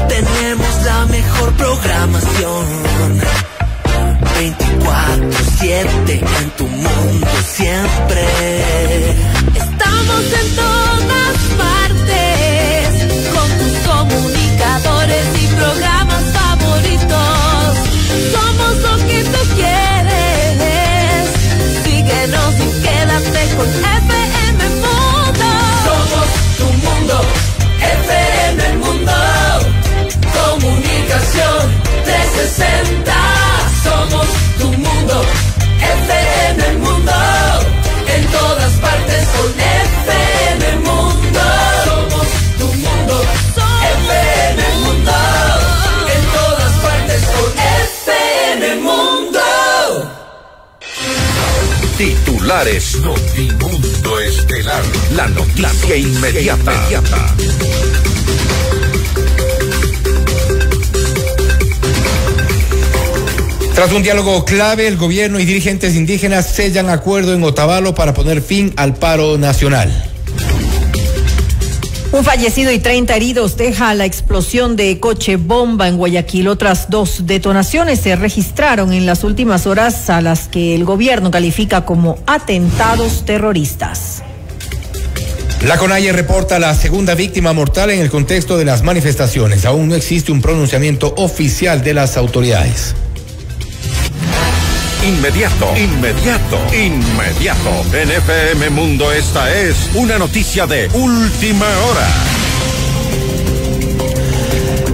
Tenemos la mejor programación. 24/7 en tu mundo siempre. Estamos en todas partes con tus comunicadores y programas favoritos. Somos lo que tú quieres. Síguenos y quédate con FM Mundo. Somos tu mundo, FM Mundo. Comunicación 360. Somos tu mundo, FM Mundo. En todas partes con FM Mundo. Somos tu mundo, FM Mundo. En todas partes con FM Mundo. Titulares Notimundo Estelar. La noticia inmediata. Tras un diálogo clave, el gobierno y dirigentes indígenas sellan acuerdo en Otavalo para poner fin al paro nacional. Un fallecido y 30 heridos deja la explosión de coche bomba en Guayaquil. Otras 2 detonaciones se registraron en las últimas horas, a las que el gobierno califica como atentados terroristas. La CONAIE reporta la segunda víctima mortal en el contexto de las manifestaciones. Aún no existe un pronunciamiento oficial de las autoridades. Inmediato. En FM Mundo esta es una noticia de última hora.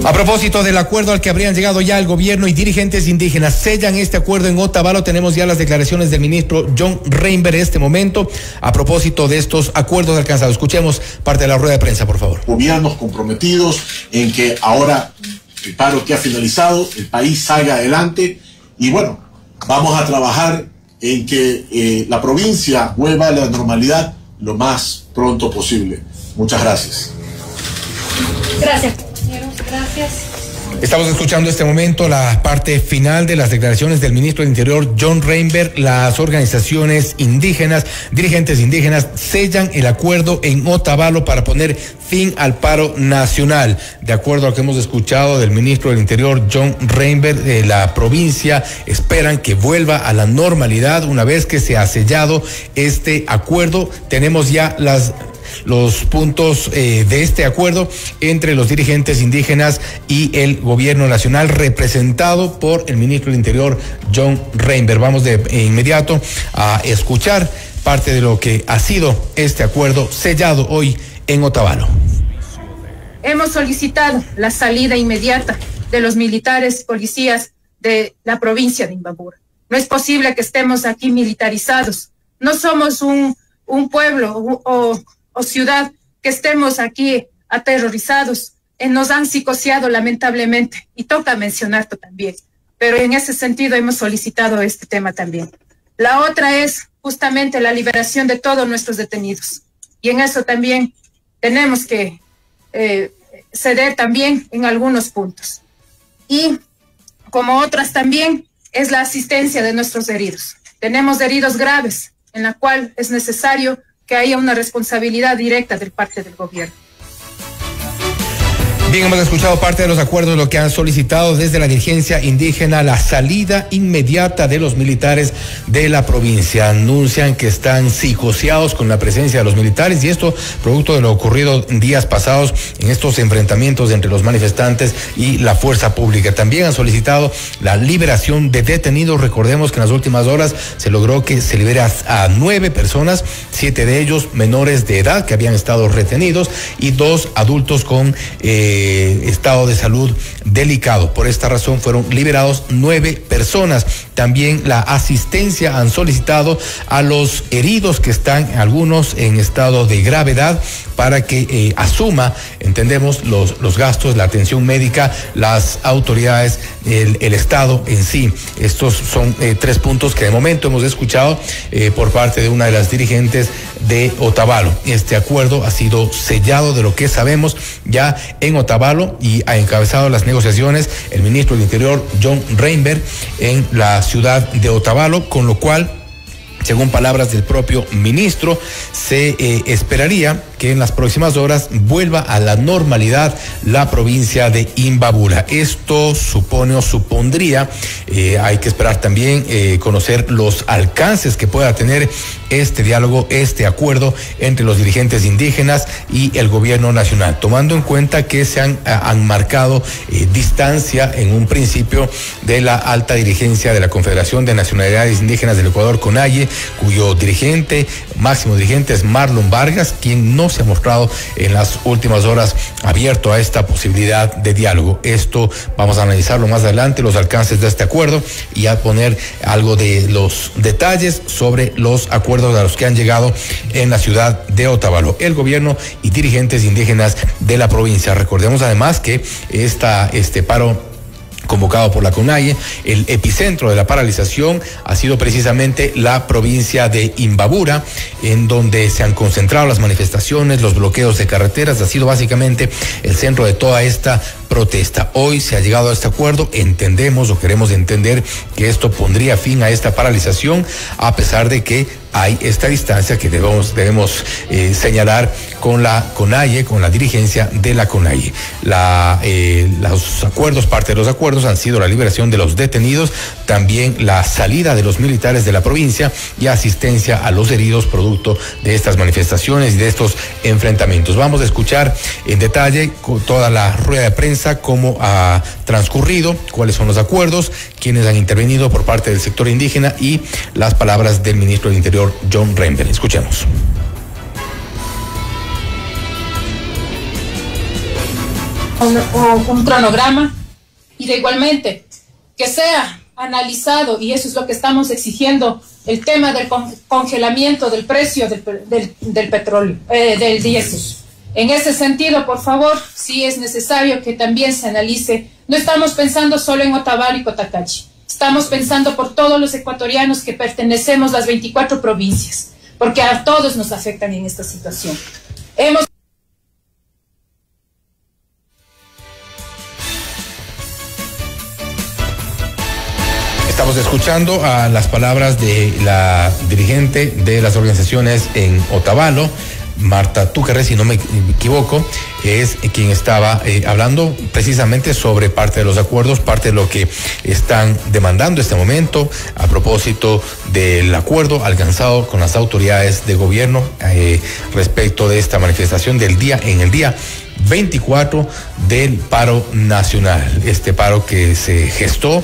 A propósito del acuerdo al que habrían llegado ya el gobierno y dirigentes indígenas, sellan este acuerdo en Otavalo. Tenemos ya las declaraciones del ministro John Reinberg en este momento a propósito de estos acuerdos alcanzados. Escuchemos parte de la rueda de prensa, por favor. Gobiernos comprometidos en que ahora el paro que ha finalizado, el país salga adelante y bueno, vamos a trabajar en que la provincia vuelva a la normalidad lo más pronto posible. Muchas gracias. Gracias, compañeros. Gracias. Estamos escuchando en este momento la parte final de las declaraciones del ministro del Interior, John Reinberg. Las organizaciones indígenas, dirigentes indígenas, sellan el acuerdo en Otavalo para poner fin al paro nacional. De acuerdo a lo que hemos escuchado del ministro del Interior, John Reinberg, la provincia esperan que vuelva a la normalidad una vez que se ha sellado este acuerdo. Tenemos ya los puntos de este acuerdo entre los dirigentes indígenas y el gobierno nacional, representado por el ministro del Interior, John Reinberg. Vamos de inmediato a escuchar parte de lo que ha sido este acuerdo sellado hoy en Otavalo. Hemos solicitado la salida inmediata de los militares policías de la provincia de Imbabura. No es posible que estemos aquí militarizados. No somos un pueblo o ciudad que estemos aquí aterrorizados. Nos han psicoseado lamentablemente y toca mencionarlo también. Pero en ese sentido hemos solicitado este tema también. La otra es justamente la liberación de todos nuestros detenidos. Y en eso también tenemos que ceder también en algunos puntos. Y como otras también es la asistencia de nuestros heridos. Tenemos heridos graves en la cual es necesario que haya una responsabilidad directa de parte del gobierno. Bien, hemos escuchado parte de los acuerdos, lo que han solicitado desde la dirigencia indígena, la salida inmediata de los militares de la provincia. Anuncian que están psicoseados con la presencia de los militares, y esto producto de lo ocurrido días pasados en estos enfrentamientos entre los manifestantes y la fuerza pública. También han solicitado la liberación de detenidos. Recordemos que en las últimas horas se logró que se libere a 9 personas, 7 de ellos menores de edad que habían estado retenidos y 2 adultos con estado de salud delicado. Por esta razón fueron liberados 9 personas. También la asistencia han solicitado a los heridos que están, algunos en estado de gravedad, para que asuma, entendemos, los gastos, la atención médica, las autoridades, el Estado en sí. Estos son 3 puntos que de momento hemos escuchado por parte de una de las dirigentes de Otavalo. Este acuerdo ha sido sellado, de lo que sabemos, ya en Otavalo, y ha encabezado las negociaciones el ministro del Interior, John Reinberg, en la ciudad de Otavalo, con lo cual Según palabras del propio ministro, se esperaría que en las próximas horas vuelva a la normalidad la provincia de Imbabura. Esto supone o supondría, hay que esperar también conocer los alcances que pueda tener este diálogo, este acuerdo entre los dirigentes indígenas y el gobierno nacional, tomando en cuenta que se han marcado distancia en un principio de la alta dirigencia de la Confederación de Nacionalidades Indígenas del Ecuador, CONAIE, cuyo máximo dirigente es Marlon Vargas, quien no se ha mostrado en las últimas horas abierto a esta posibilidad de diálogo. Esto vamos a analizarlo más adelante, los alcances de este acuerdo, y a poner algo de los detalles sobre los acuerdos a los que han llegado en la ciudad de Otavalo el gobierno y dirigentes indígenas de la provincia. Recordemos además que este paro convocado por la CONAIE, el epicentro de la paralización ha sido precisamente la provincia de Imbabura, en donde se han concentrado las manifestaciones, los bloqueos de carreteras, ha sido básicamente el centro de toda esta protesta. Hoy se ha llegado a este acuerdo, entendemos o queremos entender que esto pondría fin a esta paralización, a pesar de que hay esta distancia que debemos señalar con la CONAIE, con la dirigencia de la CONAIE. Los acuerdos, parte de los acuerdos han sido la liberación de los detenidos, también la salida de los militares de la provincia y asistencia a los heridos producto de estas manifestaciones y de estos enfrentamientos. Vamos a escuchar en detalle con toda la rueda de prensa cómo ha transcurrido, cuáles son los acuerdos, quienes han intervenido por parte del sector indígena y las palabras del ministro del Interior, John Rember. Escuchemos. Un cronograma, y de igualmente que sea analizado, y eso es lo que estamos exigiendo, el tema del congelamiento del precio del petróleo, del diésel. En ese sentido, por favor, sí es necesario que también se analice. No estamos pensando solo en Otavalo y Cotacachi. Estamos pensando por todos los ecuatorianos que pertenecemos a las 24 provincias, porque a todos nos afectan en esta situación. Estamos escuchando a las palabras de la dirigente de las organizaciones en Otavalo, Marta Túquerres, si no me equivoco, es quien estaba hablando precisamente sobre parte de los acuerdos, parte de lo que están demandando este momento a propósito del acuerdo alcanzado con las autoridades de gobierno respecto de esta manifestación en el día 24 del paro nacional, este paro que se gestó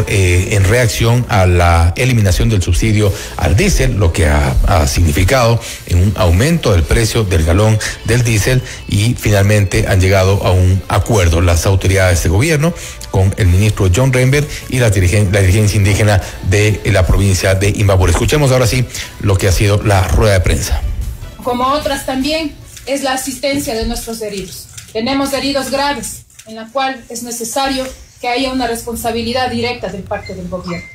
en reacción a la eliminación del subsidio al diésel, lo que ha significado un aumento del precio del galón del diésel, y finalmente han llegado a un acuerdo las autoridades de gobierno con el ministro John Rember y la dirigencia indígena de la provincia de Imbabura. Escuchemos ahora sí lo que ha sido la rueda de prensa. Como otras también, es la asistencia de nuestros heridos. Tenemos heridos graves, en la cual es necesario que haya una responsabilidad directa de parte del gobierno.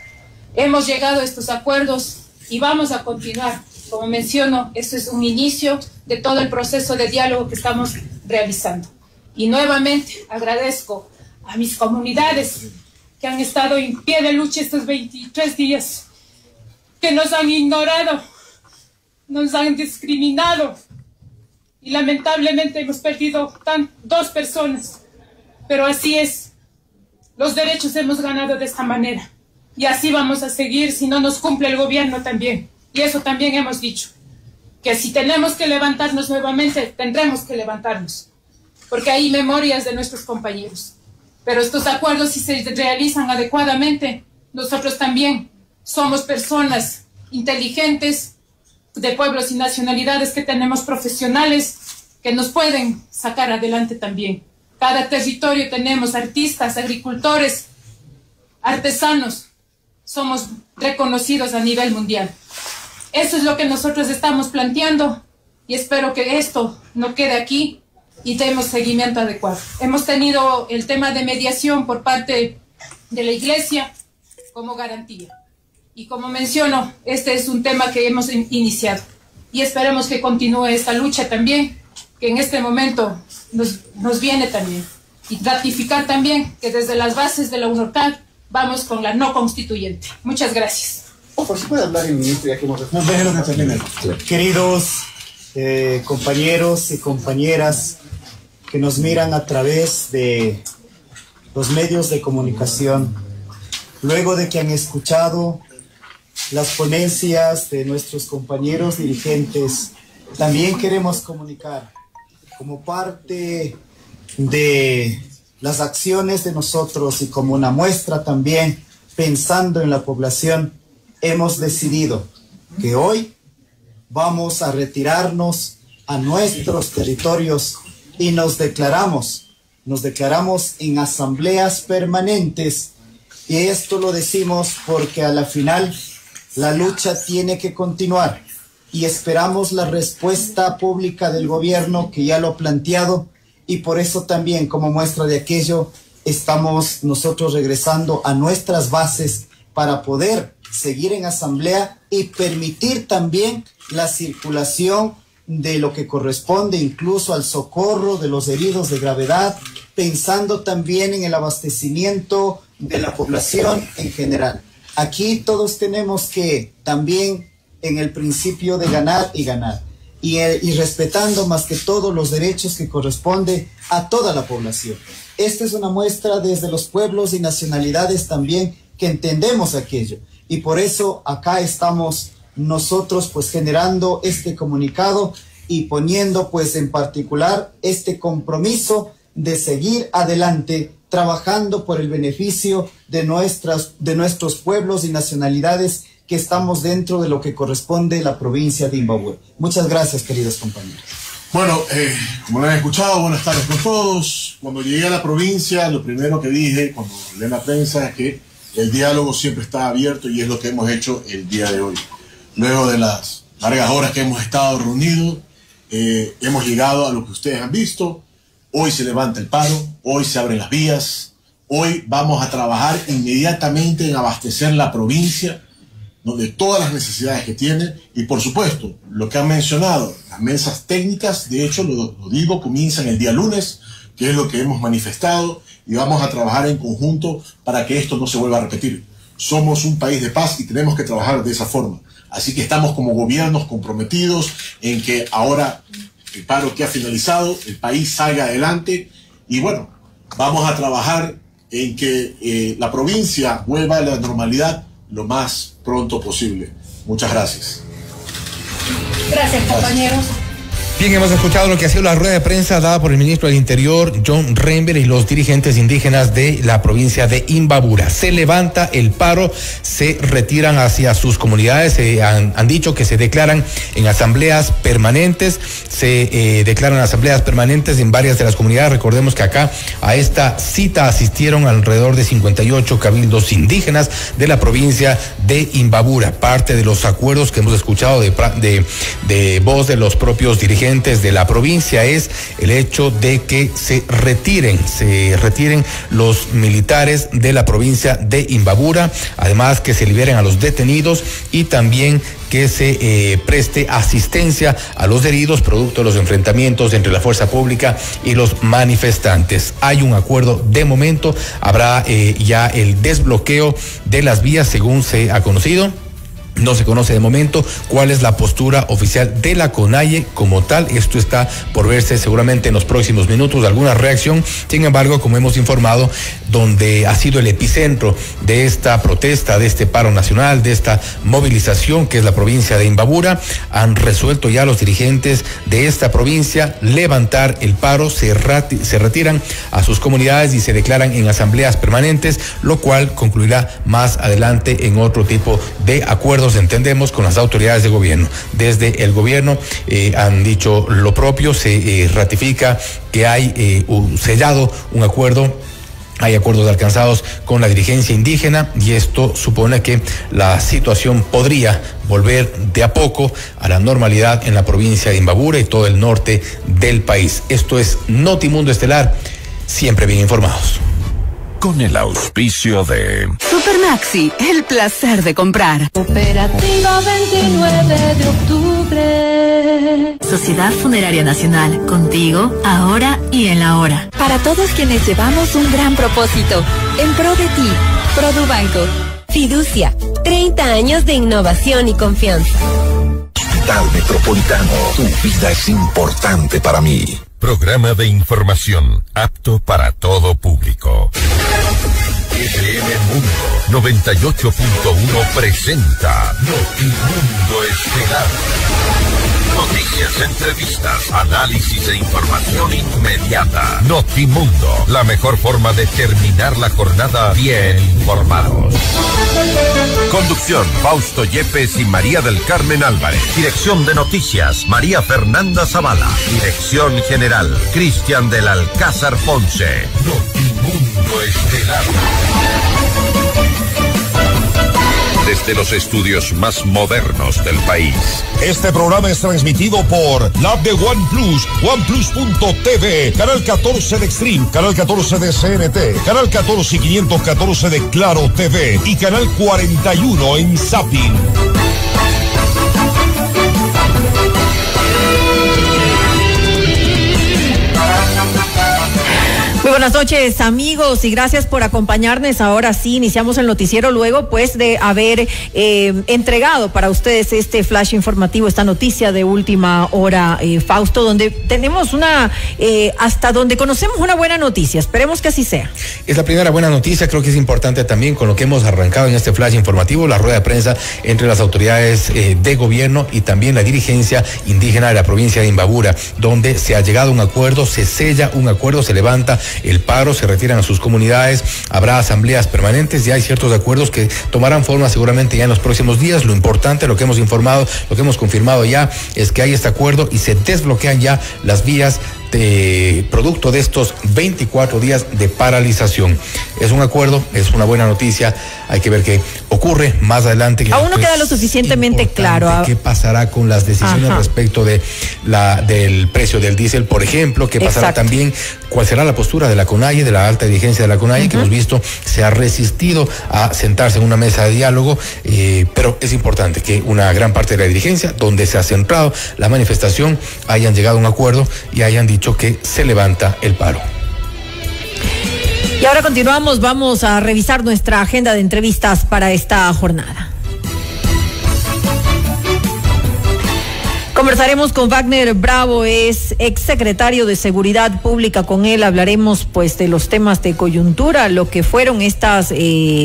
Hemos llegado a estos acuerdos y vamos a continuar. Como menciono, esto es un inicio de todo el proceso de diálogo que estamos realizando. Y nuevamente agradezco a mis comunidades que han estado en pie de lucha estos 23 días, que nos han ignorado, nos han discriminado, y lamentablemente hemos perdido 2 personas, pero así es. Los derechos hemos ganado de esta manera, y así vamos a seguir si no nos cumple el gobierno también. Y eso también hemos dicho, que si tenemos que levantarnos nuevamente, tendremos que levantarnos, porque hay memorias de nuestros compañeros. Pero estos acuerdos, si se realizan adecuadamente, nosotros también somos personas inteligentes, de pueblos y nacionalidades, que tenemos profesionales que nos pueden sacar adelante también. Cada territorio tenemos artistas, agricultores, artesanos, somos reconocidos a nivel mundial. Eso es lo que nosotros estamos planteando, y espero que esto no quede aquí y demos seguimiento adecuado. Hemos tenido el tema de mediación por parte de la Iglesia como garantía. Y como menciono, este es un tema que hemos iniciado, y esperemos que continúe esta lucha también, que en este momento nos viene también. Y ratificar también que desde las bases de la UNORCAD vamos con la no constituyente. Muchas gracias. Por si puede hablar el ministro, ya que hemos... No, déjelo que termine. Queridos compañeros y compañeras que nos miran a través de los medios de comunicación, luego de que han escuchado las ponencias de nuestros compañeros dirigentes, también queremos comunicar como parte de las acciones de nosotros y como una muestra también pensando en la población, hemos decidido que hoy vamos a retirarnos a nuestros territorios y nos declaramos en asambleas permanentes, y esto lo decimos porque a la final la lucha tiene que continuar y esperamos la respuesta pública del gobierno, que ya lo ha planteado, y por eso también como muestra de aquello estamos nosotros regresando a nuestras bases para poder seguir en asamblea y permitir también la circulación de lo que corresponde incluso al socorro de los heridos de gravedad, pensando también en el abastecimiento de la población en general. Aquí todos tenemos que también en el principio de ganar y ganar, y respetando más que todo los derechos que corresponde a toda la población. Esta es una muestra desde los pueblos y nacionalidades también que entendemos aquello, y por eso acá estamos nosotros pues generando este comunicado y poniendo pues en particular este compromiso de seguir adelante trabajando por el beneficio de nuestros pueblos y nacionalidades que estamos dentro de lo que corresponde a la provincia de Imbabura. Muchas gracias, queridos compañeros. Bueno, como lo han escuchado, buenas tardes con todos. Cuando llegué a la provincia, lo primero que dije cuando leí en la prensa es que el diálogo siempre está abierto, y es lo que hemos hecho el día de hoy. Luego de las largas horas que hemos estado reunidos, hemos llegado a lo que ustedes han visto. Hoy se levanta el paro, hoy se abren las vías, hoy vamos a trabajar inmediatamente en abastecer la provincia de todas las necesidades que tiene, y por supuesto, lo que han mencionado, las mesas técnicas, de hecho lo digo, comienzan el día lunes, que es lo que hemos manifestado, y vamos a trabajar en conjunto para que esto no se vuelva a repetir. Somos un país de paz y tenemos que trabajar de esa forma. Así que estamos como gobiernos comprometidos en que ahora el paro que ha finalizado, el país salga adelante, y bueno, vamos a trabajar en que la provincia vuelva a la normalidad lo más pronto posible. Muchas gracias. Gracias, compañeros. Bien, hemos escuchado lo que ha sido la rueda de prensa dada por el ministro del Interior, John Rember, y los dirigentes indígenas de la provincia de Imbabura. Se levanta el paro, se retiran hacia sus comunidades, han dicho que se declaran en asambleas permanentes, declaran asambleas permanentes en varias de las comunidades. Recordemos que acá a esta cita asistieron alrededor de 58 cabildos indígenas de la provincia de Imbabura. Parte de los acuerdos que hemos escuchado de voz de los propios dirigentes de la provincia es el hecho de que se retiren los militares de la provincia de Imbabura, además que se liberen a los detenidos y también que se preste asistencia a los heridos producto de los enfrentamientos entre la fuerza pública y los manifestantes. Hay un acuerdo de momento, habrá ya el desbloqueo de las vías según se ha conocido. No se conoce de momento cuál es la postura oficial de la CONAIE como tal. Esto está por verse seguramente en los próximos minutos, alguna reacción. Sin embargo, como hemos informado, donde ha sido el epicentro de esta protesta, de este paro nacional, de esta movilización, que es la provincia de Imbabura, han resuelto ya los dirigentes de esta provincia levantar el paro, se retiran a sus comunidades y se declaran en asambleas permanentes, lo cual concluirá más adelante en otro tipo de acuerdos, entendemos, con las autoridades de gobierno. Desde el gobierno han dicho lo propio, se ratifica que hay sellado un acuerdo. Hay acuerdos alcanzados con la dirigencia indígena, y esto supone que la situación podría volver de a poco a la normalidad en la provincia de Imbabura y todo el norte del país. Esto es Notimundo Estelar, siempre bien informados. Con el auspicio de Supermaxi, el placer de comprar. Operativa 29 de octubre. Sociedad Funeraria Nacional, contigo, ahora y en la hora. Para todos quienes llevamos un gran propósito, en pro de ti, Produbanco. Fiducia, 30 años de innovación y confianza. Hospital Metropolitano, tu vida es importante para mí. Programa de información apto para todo público. FM Mundo 98.1 presenta Notimundo Estelar. Noticias, entrevistas, análisis e información inmediata. Notimundo, la mejor forma de terminar la jornada bien informados. Conducción, Fausto Yepes y María del Carmen Álvarez. Dirección de noticias, María Fernanda Zavala. Dirección general, Cristian del Alcázar Ponce. Notimundo Estelar. Desde los estudios más modernos del país. Este programa es transmitido por la app de OnePlus, OnePlus.tv, Canal 14 de Extreme, Canal 14 de CNT, Canal 14 y 514 de Claro TV y Canal 41 en Zapping. Muy buenas noches, amigos, y gracias por acompañarnos. Ahora sí, iniciamos el noticiero luego pues de haber entregado para ustedes este flash informativo, esta noticia de última hora, Fausto, donde tenemos hasta donde conocemos una buena noticia. Esperemos que así sea. Es la primera buena noticia. Creo que es importante también con lo que hemos arrancado en este flash informativo, la rueda de prensa entre las autoridades de gobierno y también la dirigencia indígena de la provincia de Imbabura, donde se ha llegado a un acuerdo, se sella un acuerdo, se levanta el paro, se retiran a sus comunidades, habrá asambleas permanentes, ya hay ciertos acuerdos que tomarán forma seguramente ya en los próximos días. Lo importante, lo que hemos informado, lo que hemos confirmado ya, es que hay este acuerdo y se desbloquean ya las vías producto de estos 24 días de paralización. Es un acuerdo, es una buena noticia. Hay que ver qué ocurre más adelante. Aún no queda lo suficientemente claro. ¿Qué pasará con las decisiones respecto del precio del diésel, por ejemplo? ¿Qué pasará también? ¿Cuál será la postura de la CONAIE, de la alta dirigencia de la CONAIE, que hemos visto se ha resistido a sentarse en una mesa de diálogo? Pero es importante que una gran parte de la dirigencia, donde se ha centrado la manifestación, hayan llegado a un acuerdo y hayan dicho que se levanta el paro. Y ahora continuamos, vamos a revisar nuestra agenda de entrevistas para esta jornada. Conversaremos con Wagner Bravo, es exsecretario de Seguridad Pública. Con él hablaremos pues de los temas de coyuntura, lo que fueron estas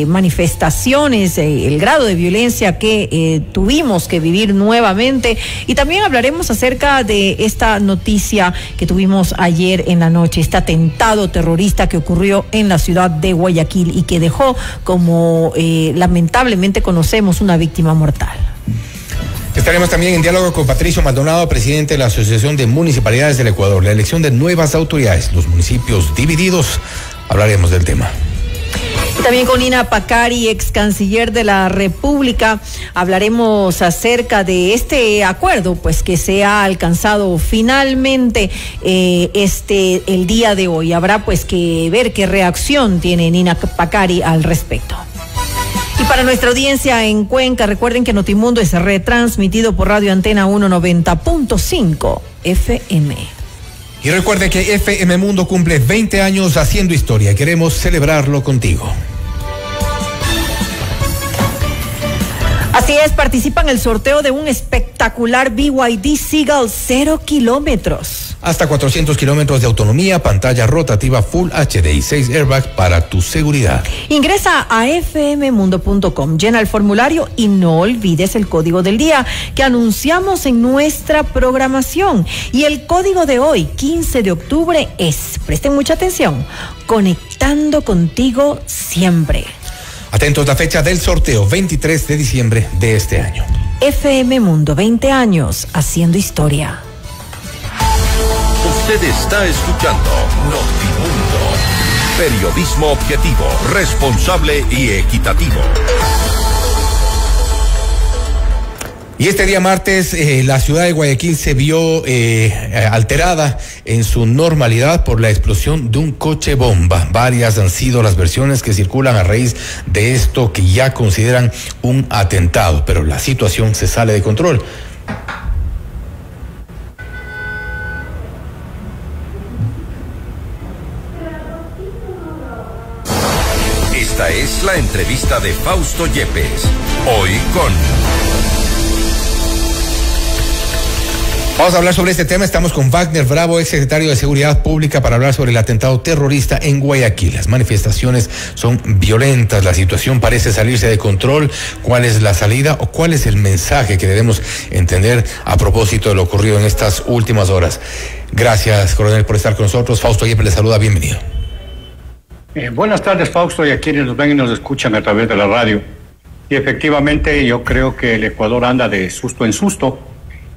manifestaciones, el grado de violencia que tuvimos que vivir nuevamente, y también hablaremos acerca de esta noticia que tuvimos ayer en la noche, este atentado terrorista que ocurrió en la ciudad de Guayaquil y que dejó, como lamentablemente conocemos, una víctima mortal. Estaremos también en diálogo con Patricio Maldonado, presidente de la Asociación de Municipalidades del Ecuador. La elección de nuevas autoridades, los municipios divididos, hablaremos del tema. También con Nina Pacari, ex canciller de la República, hablaremos acerca de este acuerdo pues que se ha alcanzado finalmente el día de hoy. Habrá pues que ver qué reacción tiene Nina Pacari al respecto. Y para nuestra audiencia en Cuenca, recuerden que Notimundo es retransmitido por Radio Antena 190.5 FM. Y recuerde que FM Mundo cumple 20 años haciendo historia. Queremos celebrarlo contigo. Así es, participa en el sorteo de un espectacular BYD Seagull 0 kilómetros. Hasta 400 kilómetros de autonomía, pantalla rotativa Full HD y 6 airbags para tu seguridad. Ingresa a fmmundo.com, llena el formulario y no olvides el código del día que anunciamos en nuestra programación. Y el código de hoy, 15 de octubre, es, presten mucha atención, conectando contigo siempre. Atentos, la fecha del sorteo, 23 de diciembre de este año. FM Mundo, 20 años haciendo historia. Usted está escuchando Notimundo. Periodismo objetivo, responsable y equitativo. Y este día martes, la ciudad de Guayaquil se vio alterada en su normalidad por la explosión de un coche bomba. Varias han sido las versiones que circulan a raíz de esto que ya consideran un atentado, pero la situación se sale de control. Esta es la entrevista de Fausto Yepes. Hoy con... Vamos a hablar sobre este tema. Estamos con Wagner Bravo, ex secretario de Seguridad Pública, para hablar sobre el atentado terrorista en Guayaquil. Las manifestaciones son violentas, la situación parece salirse de control. ¿Cuál es la salida o cuál es el mensaje que debemos entender a propósito de lo ocurrido en estas últimas horas? Gracias, coronel, por estar con nosotros. Fausto Yepes le saluda, bienvenido. Buenas tardes, Fausto, y a quienes nos ven y nos escuchan a través de la radio. Y efectivamente yo creo que el Ecuador anda de susto en susto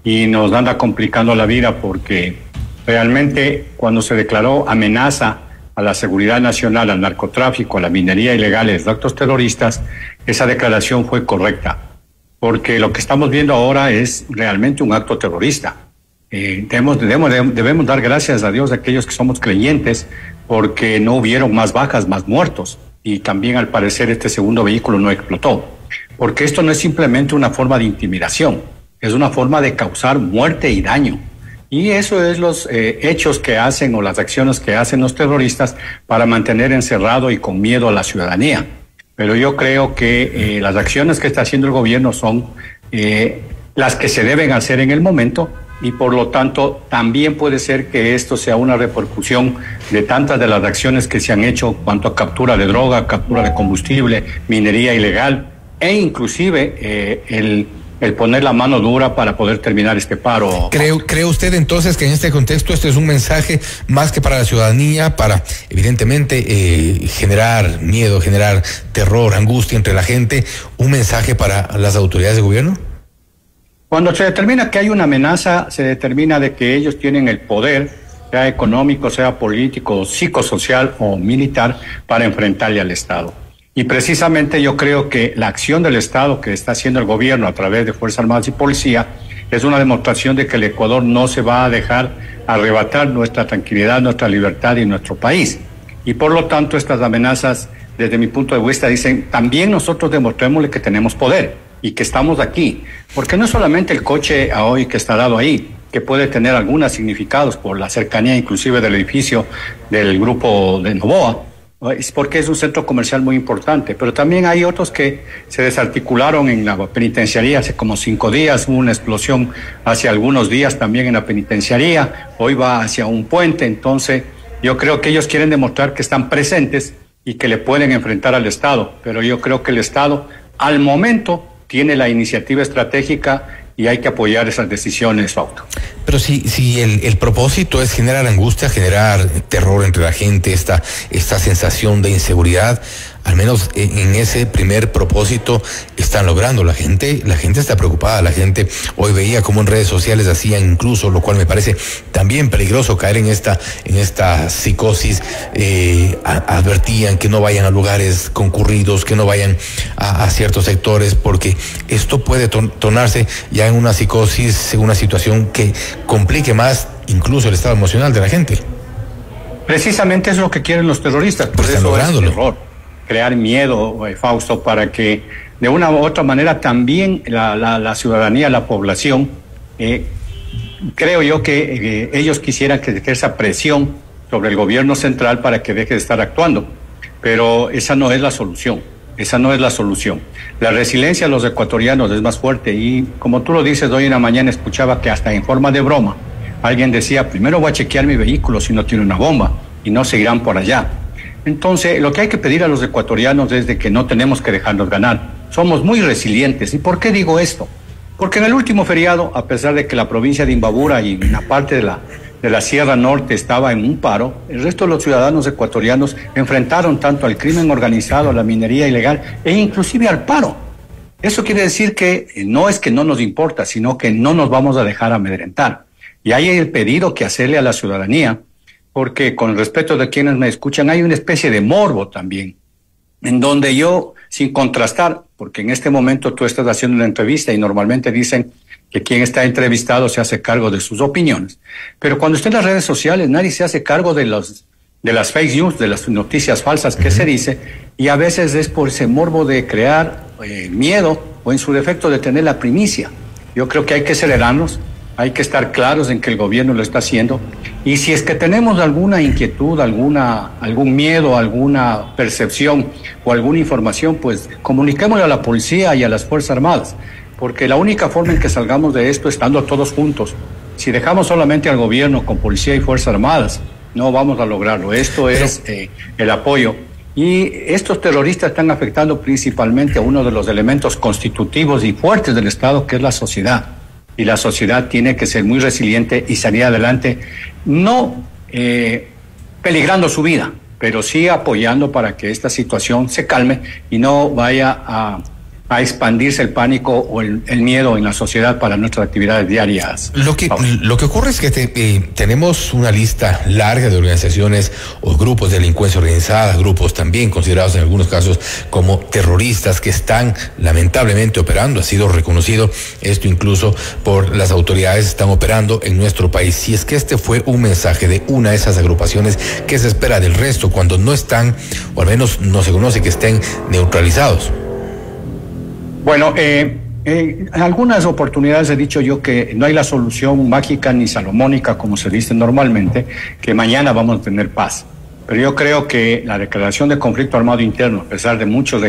y nos anda complicando la vida, porque realmente cuando se declaró amenaza a la seguridad nacional, al narcotráfico, a la minería ilegal, a los actos terroristas, esa declaración fue correcta, porque lo que estamos viendo ahora es realmente un acto terrorista. Debemos dar gracias a Dios a aquellos que somos creyentes, porque no hubieron más bajas, más muertos, y también al parecer este segundo vehículo no explotó, porque esto no es simplemente una forma de intimidación, es una forma de causar muerte y daño. Y eso es los hechos que hacen o las acciones que hacen los terroristas para mantener encerrado y con miedo a la ciudadanía. Pero yo creo que las acciones que está haciendo el gobierno son las que se deben hacer en el momento, y por lo tanto también puede ser que esto sea una repercusión de tantas de las acciones que se han hecho en cuanto a captura de droga, captura de combustible, minería ilegal e inclusive el poner la mano dura para poder terminar este paro. ¿Cree usted entonces que en este contexto este es un mensaje más que para la ciudadanía, para evidentemente generar miedo, generar terror, angustia entre la gente, un mensaje para las autoridades de gobierno? Cuando se determina que hay una amenaza, se determina de que ellos tienen el poder, sea económico, sea político, psicosocial o militar, para enfrentarle al Estado. Y precisamente yo creo que la acción del Estado que está haciendo el gobierno a través de Fuerzas Armadas y Policía es una demostración de que el Ecuador no se va a dejar arrebatar nuestra tranquilidad, nuestra libertad y nuestro país. Y por lo tanto estas amenazas, desde mi punto de vista, dicen también nosotros demostrémosle que tenemos poder y que estamos aquí. Porque no es solamente el coche hoy que está dado ahí, que puede tener algunos significados por la cercanía inclusive del edificio del grupo de Novoa, es porque es un centro comercial muy importante, pero también hay otros que se desarticularon en la penitenciaría hace como 5 días, hubo una explosión hace algunos días también en la penitenciaría, hoy va hacia un puente. Entonces yo creo que ellos quieren demostrar que están presentes y que le pueden enfrentar al Estado, pero yo creo que el Estado al momento tiene la iniciativa estratégica y hay que apoyar esas decisiones, Fausto. Pero si el propósito es generar angustia, generar terror entre la gente, esta sensación de inseguridad, al menos en ese primer propósito están logrando. La gente está preocupada, la gente hoy veía como en redes sociales hacían incluso, lo cual me parece también peligroso caer en esta psicosis, advertían que no vayan a lugares concurridos, que no vayan a ciertos sectores, porque esto puede tornarse ya en una psicosis, en una situación que complique más incluso el estado emocional de la gente. Precisamente es lo que quieren los terroristas, por eso es terror. Crear miedo, Fausto, para que de una u otra manera también la ciudadanía, la población, creo yo que ellos quisieran que ejerza presión sobre el gobierno central para que deje de estar actuando, pero esa no es la solución, La resiliencia de los ecuatorianos es más fuerte y como tú lo dices, hoy en la mañana escuchaba que hasta en forma de broma alguien decía, primero voy a chequear mi vehículo si no tiene una bomba y no seguirán por allá. Entonces, lo que hay que pedir a los ecuatorianos es de que no tenemos que dejarnos ganar. Somos muy resilientes. ¿Y por qué digo esto? Porque en el último feriado, a pesar de que la provincia de Imbabura y una parte de la Sierra Norte estaba en un paro, el resto de los ciudadanos ecuatorianos enfrentaron tanto al crimen organizado, a la minería ilegal e inclusive al paro. Eso quiere decir que no es que no nos importa, sino que no nos vamos a dejar amedrentar. Y hay el pedido que hacerle a la ciudadanía, porque con el respeto de quienes me escuchan, hay una especie de morbo también, en donde yo, sin contrastar, porque en este momento tú estás haciendo una entrevista y normalmente dicen que quien está entrevistado se hace cargo de sus opiniones, pero cuando está en las redes sociales nadie se hace cargo de las fake news, de las noticias falsas que se dice, y a veces es por ese morbo de crear miedo o en su defecto de tener la primicia. Yo creo que hay que acelerarnos, Hay que estar claros en que el gobierno lo está haciendo. Y si es que tenemos alguna inquietud, algún miedo, alguna percepción o alguna información, pues comuniquémosle a la policía y a las Fuerzas Armadas, porque la única forma en que salgamos de esto es estando todos juntos. Si dejamos solamente al gobierno con policía y Fuerzas Armadas, no vamos a lograrlo. Esto es el apoyo. Y estos terroristas están afectando principalmente a uno de los elementos constitutivos y fuertes del Estado, que es la sociedad. Y la sociedad tiene que ser muy resiliente y salir adelante, no peligrando su vida, pero sí apoyando para que esta situación se calme y no vaya a expandirse el pánico o el miedo en la sociedad para nuestras actividades diarias. Lo que ocurre es que tenemos una lista larga de organizaciones o grupos de delincuencia organizada, grupos también considerados en algunos casos como terroristas, que están lamentablemente operando. Ha sido reconocido esto incluso por las autoridades, están operando en nuestro país. Si es que este fue un mensaje de una de esas agrupaciones, ¿qué se espera del resto cuando no están, o al menos no se conoce que estén neutralizados? Bueno, en algunas oportunidades he dicho yo que no hay la solución mágica ni salomónica, como se dice normalmente, que mañana vamos a tener paz. Pero yo creo que la declaración de conflicto armado interno, a pesar de muchos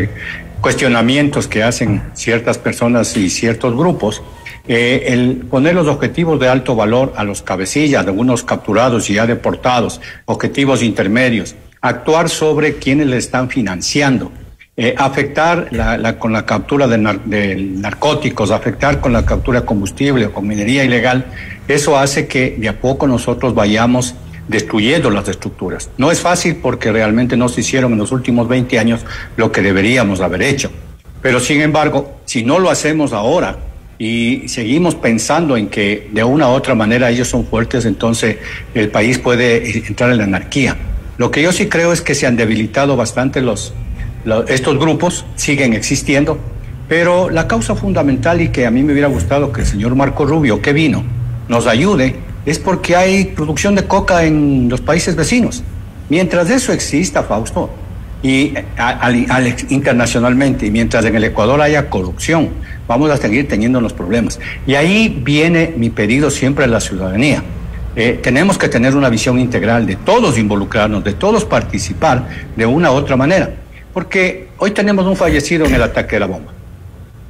cuestionamientos que hacen ciertas personas y ciertos grupos, el poner los objetivos de alto valor a los cabecillas, de algunos capturados y ya deportados, objetivos intermedios, actuar sobre quienes le están financiando, afectar con la captura de narcóticos, afectar con la captura de combustible o con minería ilegal, eso hace que de a poco nosotros vayamos destruyendo las estructuras. No es fácil porque realmente no se hicieron en los últimos 20 años lo que deberíamos haber hecho. Pero sin embargo, si no lo hacemos ahora y seguimos pensando en que de una u otra manera ellos son fuertes, entonces el país puede entrar en la anarquía. Lo que yo sí creo es que se han debilitado bastante estos grupos, siguen existiendo, pero la causa fundamental, y que a mí me hubiera gustado que el señor Marco Rubio, que vino, nos ayude, es porque hay producción de coca en los países vecinos. Mientras eso exista, Fausto, y internacionalmente, y mientras en el Ecuador haya corrupción, vamos a seguir teniendo los problemas. Y ahí viene mi pedido siempre a la ciudadanía. Tenemos que tener una visión integral de todos involucrarnos, de todos participar de una u otra manera. Porque hoy tenemos un fallecido en el ataque de la bomba.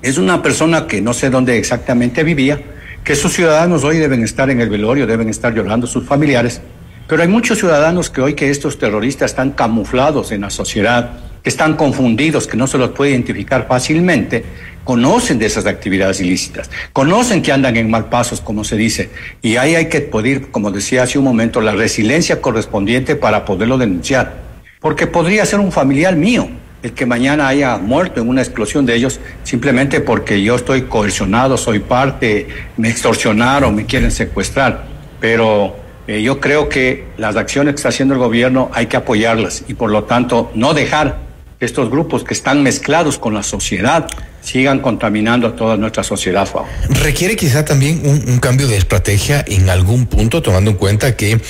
Es una persona que no sé dónde exactamente vivía, que sus ciudadanos hoy deben estar en el velorio, deben estar llorando sus familiares, pero hay muchos ciudadanos que hoy que estos terroristas están camuflados en la sociedad, que están confundidos, que no se los puede identificar fácilmente, conocen de esas actividades ilícitas, conocen que andan en mal pasos, como se dice, y ahí hay que pedir, como decía hace un momento, la resiliencia correspondiente para poderlo denunciar. Porque podría ser un familiar mío el que mañana haya muerto en una explosión de ellos simplemente porque yo estoy coercionado, soy parte, me extorsionaron, me quieren secuestrar. Pero yo creo que las acciones que está haciendo el gobierno hay que apoyarlas y por lo tanto no dejar que estos grupos que están mezclados con la sociedad sigan contaminando a toda nuestra sociedad, Fausto. Requiere quizá también un cambio de estrategia en algún punto, tomando en cuenta que,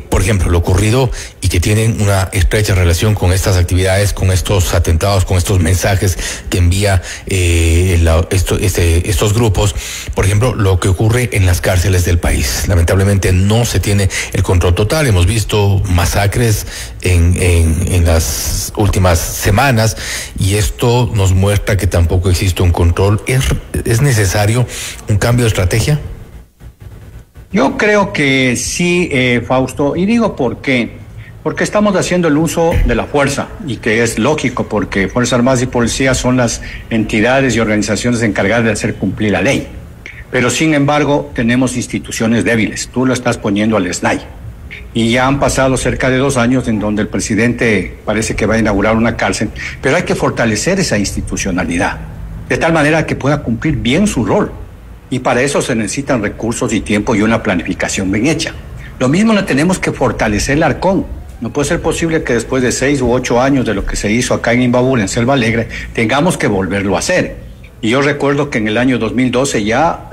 por ejemplo, lo ocurrido y que tienen una estrecha relación con estas actividades, con estos atentados, con estos mensajes que envía estos grupos, por ejemplo, lo que ocurre en las cárceles del país. Lamentablemente no se tiene el control total. Hemos visto masacres en las últimas semanas y esto nos muestra que tampoco existe un control. ¿Es necesario un cambio de estrategia? Yo creo que sí, Fausto, y digo por qué. Porque estamos haciendo el uso de la fuerza, y que es lógico, porque Fuerzas Armadas y Policía son las entidades y organizaciones encargadas de hacer cumplir la ley. Pero sin embargo, tenemos instituciones débiles. Tú lo estás poniendo al SNAI. Y ya han pasado cerca de 2 años en donde el presidente parece que va a inaugurar una cárcel, pero hay que fortalecer esa institucionalidad, de tal manera que pueda cumplir bien su rol. Y para eso se necesitan recursos y tiempo y una planificación bien hecha. Lo mismo le tenemos que fortalecer el Arcón. No puede ser posible que después de 6 u 8 años de lo que se hizo acá en Imbabura, en Selva Alegre, tengamos que volverlo a hacer. Y yo recuerdo que en el año 2012 ya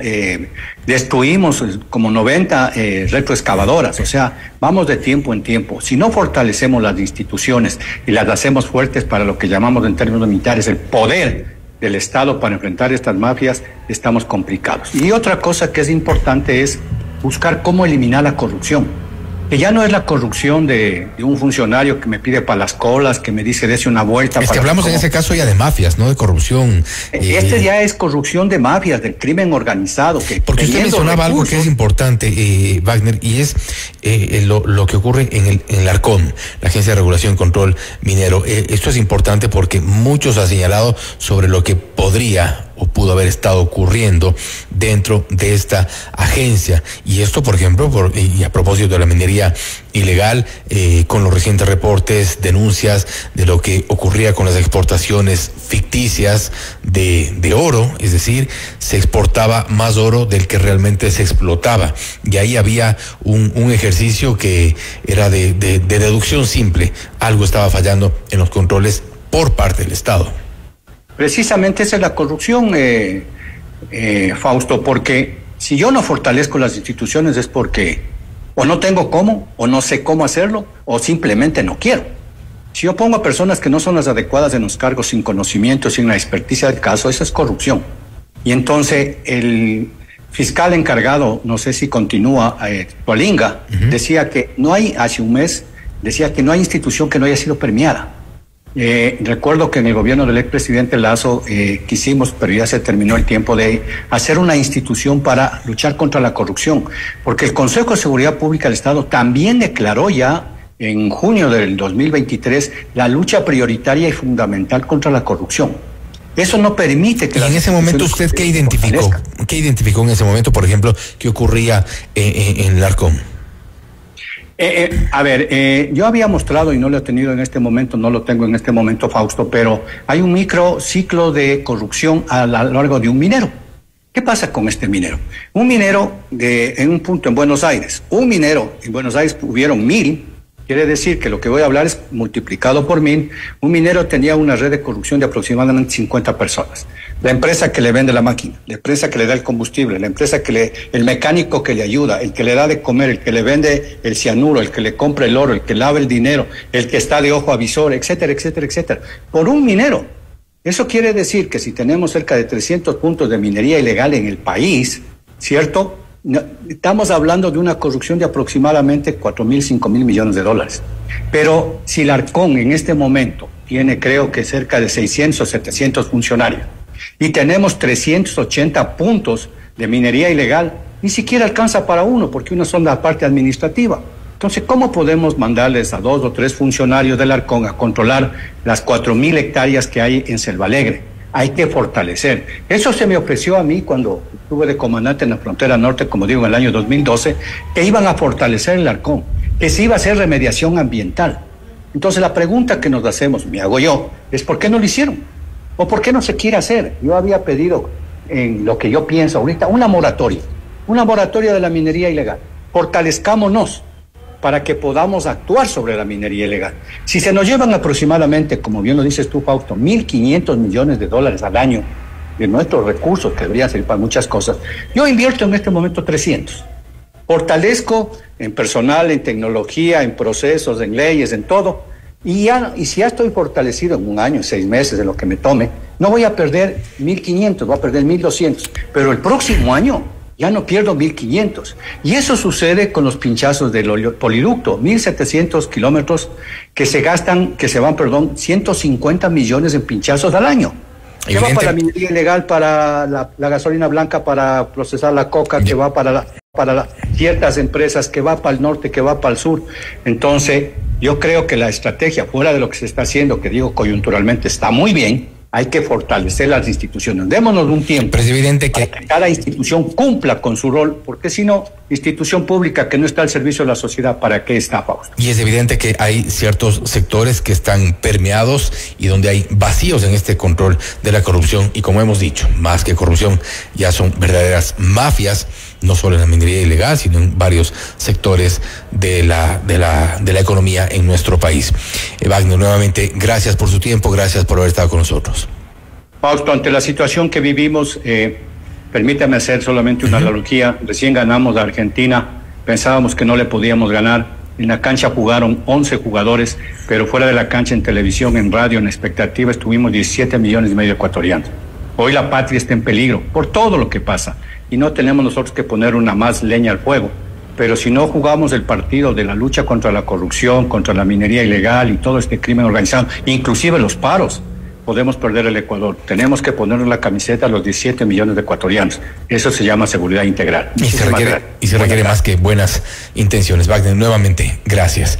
destruimos como 90 retroexcavadoras. O sea, vamos de tiempo en tiempo. Si no fortalecemos las instituciones y las hacemos fuertes para lo que llamamos en términos militares el poder del Estado para enfrentar estas mafias, estamos complicados. Y otra cosa que es importante es buscar cómo eliminar la corrupción. Que ya no es la corrupción de un funcionario que me pide para las colas, que me dice dése una vuelta. Es que hablamos en ese caso ya de mafias, no de corrupción. Ya es corrupción de mafias, del crimen organizado. Porque usted mencionaba algo que es importante, Wagner, y es lo que ocurre en el ARCOM, la Agencia de Regulación y Control Minero. Esto es importante porque muchos han señalado sobre lo que podría o pudo haber estado ocurriendo dentro de esta agencia. Y esto, por ejemplo, y a propósito de la minería ilegal, con los recientes reportes, denuncias de lo que ocurría con las exportaciones ficticias de oro, es decir, se exportaba más oro del que realmente se explotaba. Y ahí había un ejercicio que era de deducción simple. Algo estaba fallando en los controles por parte del Estado. Precisamente esa es la corrupción, Fausto, porque si yo no fortalezco las instituciones es porque o no tengo cómo, o no sé cómo hacerlo, o simplemente no quiero. Si yo pongo a personas que no son las adecuadas en los cargos, sin conocimiento, sin la experticia del caso, esa es corrupción. Y entonces el fiscal encargado, no sé si continúa, Tualinga, decía que no hay, hace un mes, decía que no hay institución que no haya sido premiada. Recuerdo que en el gobierno del expresidente Lazo quisimos, pero ya se terminó el tiempo, de hacer una institución para luchar contra la corrupción, porque el Consejo de Seguridad Pública del Estado también declaró ya en junio del 2023 la lucha prioritaria y fundamental contra la corrupción. Eso no permite que... ¿Y en ese momento usted qué identificó? ¿Qué identificó en ese momento, por ejemplo, qué ocurría en el ARCOM? Yo había mostrado, y no lo he tenido en este momento, no lo tengo en este momento, Fausto, pero hay un microciclo de corrupción a lo largo de un minero. ¿Qué pasa con este minero? Un minero en un punto en Buenos Aires, hubieron 1000, quiere decir que lo que voy a hablar es multiplicado por 1000, un minero tenía una red de corrupción de aproximadamente 50 personas. La empresa que le vende la máquina, la empresa que le da el combustible, la empresa el mecánico que le ayuda, el que le da de comer, el que le vende el cianuro, el que le compra el oro, el que lava el dinero, el que está de ojo avisor, etcétera, etcétera, etcétera. Por un minero. Eso quiere decir que si tenemos cerca de 300 puntos de minería ilegal en el país, ¿cierto? Estamos hablando de una corrupción de aproximadamente 4.000, 5.000 millones de dólares. Pero si el ARCOM en este momento tiene, creo que cerca de 600 o 700 funcionarios, y tenemos 380 puntos de minería ilegal, ni siquiera alcanza para uno, porque uno son la parte administrativa. Entonces, ¿cómo podemos mandarles a 2 o 3 funcionarios del ARCOM a controlar las 4.000 hectáreas que hay en Selva Alegre? Hay que fortalecer. Eso se me ofreció a mí cuando estuve de comandante en la frontera norte, como digo, en el año 2012, que iban a fortalecer el ARCOM, que se iba a hacer remediación ambiental. Entonces, la pregunta que nos hacemos, me hago yo, es ¿por qué no lo hicieron? ¿O por qué no se quiere hacer? Yo había pedido, en lo que yo pienso ahorita, una moratoria de la minería ilegal. Fortalezcámonos para que podamos actuar sobre la minería ilegal. Si se nos llevan aproximadamente, como bien lo dices tú, Fausto, 1.500 millones de dólares al año de nuestros recursos, que deberían servir para muchas cosas, yo invierto en este momento 300. Fortalezco en personal, en tecnología, en procesos, en leyes, en todo. Y si ya estoy fortalecido en un año, 6 meses, de lo que me tome, no voy a perder 1.500, voy a perder 1.200. Pero el próximo año ya no pierdo 1.500. Y eso sucede con los pinchazos del poliducto, 1.700 kilómetros que se van 150 millones en pinchazos al año. Que va para la minería ilegal, para la gasolina blanca, para procesar la coca, que va para ciertas empresas, que va para el norte, que va para el sur. Entonces, yo creo que la estrategia, fuera de lo que se está haciendo, que digo coyunturalmente, está muy bien. Hay que fortalecer las instituciones. Démonos un tiempo para que cada institución cumpla con su rol, porque si no, institución pública que no está al servicio de la sociedad, ¿para qué está, Fausto? Y es evidente que hay ciertos sectores que están permeados y donde hay vacíos en este control de la corrupción. Y como hemos dicho, más que corrupción, ya son verdaderas mafias, no solo en la minería ilegal, sino en varios sectores de la economía en nuestro país. Wagner, nuevamente, gracias por su tiempo, gracias por haber estado con nosotros. Fausto, ante la situación que vivimos, permítame hacer solamente una analogía. Recién ganamos a Argentina, pensábamos que no le podíamos ganar. En la cancha jugaron 11 jugadores, pero fuera de la cancha, en televisión, en radio, en expectativa, estuvimos 17,5 millones ecuatorianos. Hoy la patria está en peligro por todo lo que pasa y no tenemos nosotros que poner una más leña al fuego. Pero si no jugamos el partido de la lucha contra la corrupción, contra la minería ilegal y todo este crimen organizado, inclusive los paros, podemos perder el Ecuador. Tenemos que ponernos la camiseta a los 17 millones de ecuatorianos. Eso se llama seguridad integral. Y se requiere más que buenas intenciones. Wagner, nuevamente, gracias.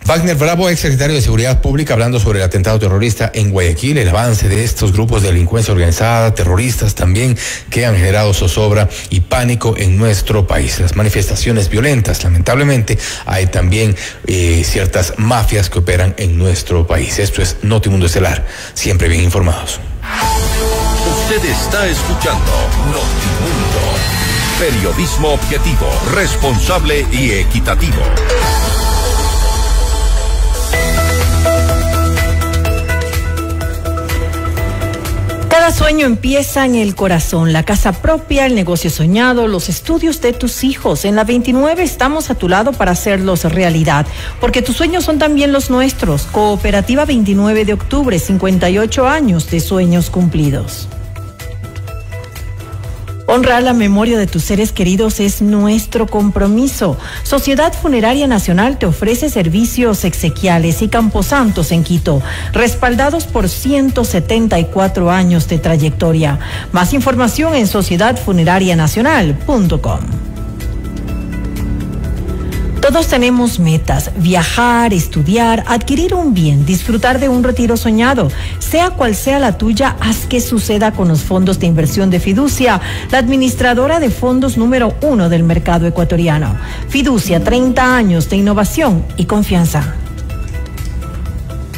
Wagner Bravo, ex secretario de Seguridad Pública, hablando sobre el atentado terrorista en Guayaquil, el avance de estos grupos de delincuencia organizada, terroristas también, que han generado zozobra y pánico en nuestro país. Las manifestaciones violentas, lamentablemente, hay también ciertas mafias que operan en nuestro país. Esto es Notimundo Estelar, siempre bien informados. Usted está escuchando Notimundo, periodismo objetivo, responsable y equitativo. Cada sueño empieza en el corazón, la casa propia, el negocio soñado, los estudios de tus hijos. En la 29 estamos a tu lado para hacerlos realidad, porque tus sueños son también los nuestros. Cooperativa 29 de octubre, 58 años de sueños cumplidos. Honrar la memoria de tus seres queridos es nuestro compromiso. Sociedad Funeraria Nacional te ofrece servicios exequiales y camposantos en Quito, respaldados por 174 años de trayectoria. Más información en sociedadfunerarianacional.com. Todos tenemos metas: viajar, estudiar, adquirir un bien, disfrutar de un retiro soñado. Sea cual sea la tuya, haz que suceda con los fondos de inversión de Fiducia, la administradora de fondos número 1 del mercado ecuatoriano. Fiducia, 30 años de innovación y confianza.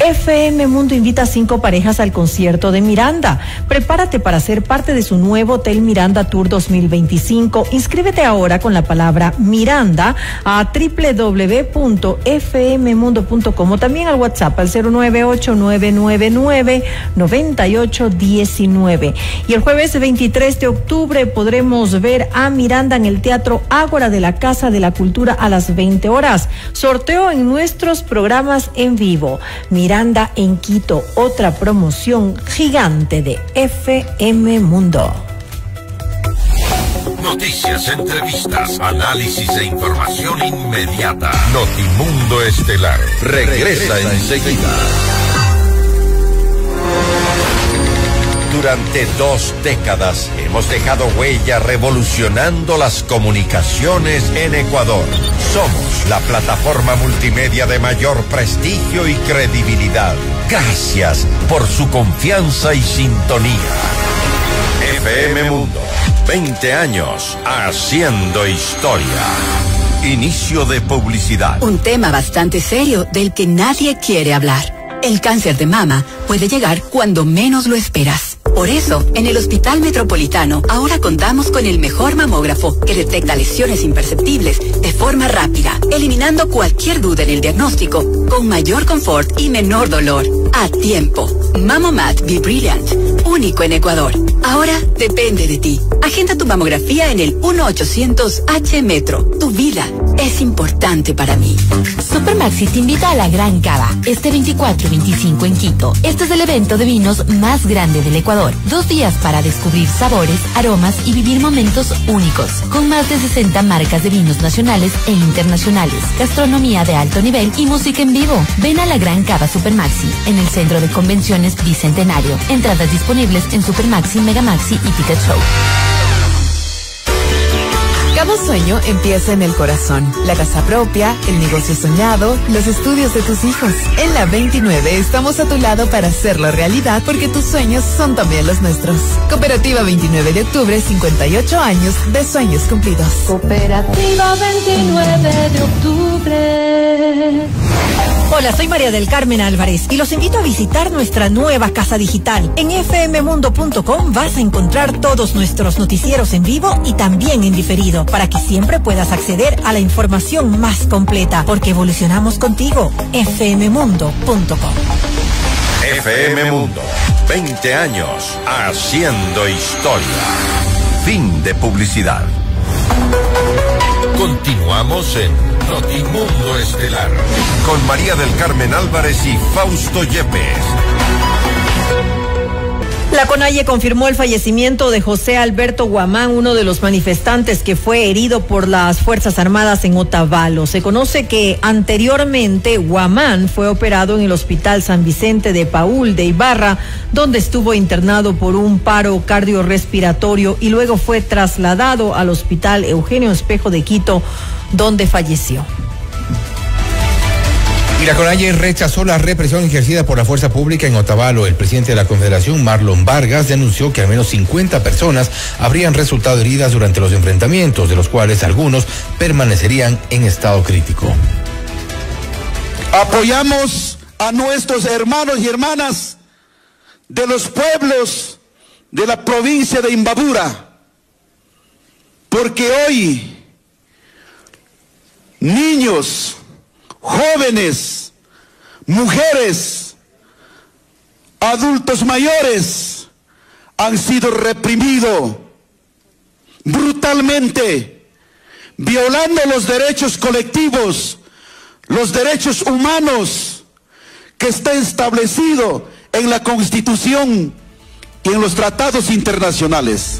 FM Mundo invita a 5 parejas al concierto de Miranda. Prepárate para ser parte de su nuevo Hotel Miranda Tour 2025. Inscríbete ahora con la palabra Miranda a www.fmmundo.com o también al WhatsApp al 098-999-9819. Y el jueves 23 de octubre podremos ver a Miranda en el Teatro Ágora de la Casa de la Cultura a las 20 horas. Sorteo en nuestros programas en vivo. Miranda en Quito, otra promoción gigante de FM Mundo. Noticias, entrevistas, análisis e información inmediata. Notimundo Estelar regresa enseguida. Durante 2 décadas hemos dejado huella revolucionando las comunicaciones en Ecuador. Somos la plataforma multimedia de mayor prestigio y credibilidad. Gracias por su confianza y sintonía. FM Mundo, 20 años haciendo historia. Inicio de publicidad. Un tema bastante serio del que nadie quiere hablar. El cáncer de mama puede llegar cuando menos lo esperas. Por eso, en el Hospital Metropolitano, ahora contamos con el mejor mamógrafo que detecta lesiones imperceptibles de forma rápida, eliminando cualquier duda en el diagnóstico, con mayor confort y menor dolor. A tiempo. Mamomat Be Brilliant, único en Ecuador. Ahora depende de ti. Agenda tu mamografía en el 1-800-H Metro. Tu vida es importante para mí. Supermaxi te invita a la Gran Cava, este 24 y 25 en Quito. Este es el evento de vinos más grande del Ecuador. 2 días para descubrir sabores, aromas y vivir momentos únicos, con más de 60 marcas de vinos nacionales e internacionales, gastronomía de alto nivel y música en vivo. Ven a la Gran Cava Supermaxi, en el Centro de Convenciones Bicentenario. Entradas disponibles en Supermaxi, Megamaxi y Ticket Show. Cada sueño empieza en el corazón. La casa propia, el negocio soñado, los estudios de tus hijos. En la 29 estamos a tu lado para hacerlo realidad, porque tus sueños son también los nuestros. Cooperativa 29 de octubre, 58 años de sueños cumplidos. Cooperativa 29 de octubre. Hola, soy María del Carmen Álvarez y los invito a visitar nuestra nueva casa digital. En fmmundo.com vas a encontrar todos nuestros noticieros en vivo y también en diferido, para que siempre puedas acceder a la información más completa, porque evolucionamos contigo. fmmundo.com. FM Mundo, 20 años haciendo historia. Fin de publicidad. Continuamos en Notimundo Estelar con María del Carmen Álvarez y Fausto Yepes. La CONAIE confirmó el fallecimiento de José Alberto Guamán, uno de los manifestantes que fue herido por las Fuerzas Armadas en Otavalo. Se conoce que anteriormente Guamán fue operado en el Hospital San Vicente de Paúl de Ibarra, donde estuvo internado por un paro cardiorrespiratorio y luego fue trasladado al Hospital Eugenio Espejo de Quito, donde falleció. Y la CONAIE rechazó la represión ejercida por la fuerza pública en Otavalo. El presidente de la Confederación, Marlon Vargas, denunció que al menos 50 personas habrían resultado heridas durante los enfrentamientos, de los cuales algunos permanecerían en estado crítico. Apoyamos a nuestros hermanos y hermanas de los pueblos de la provincia de Imbabura, porque hoy niños, jóvenes, mujeres, adultos mayores han sido reprimidos brutalmente, violando los derechos colectivos, los derechos humanos que está establecido en la Constitución y en los tratados internacionales.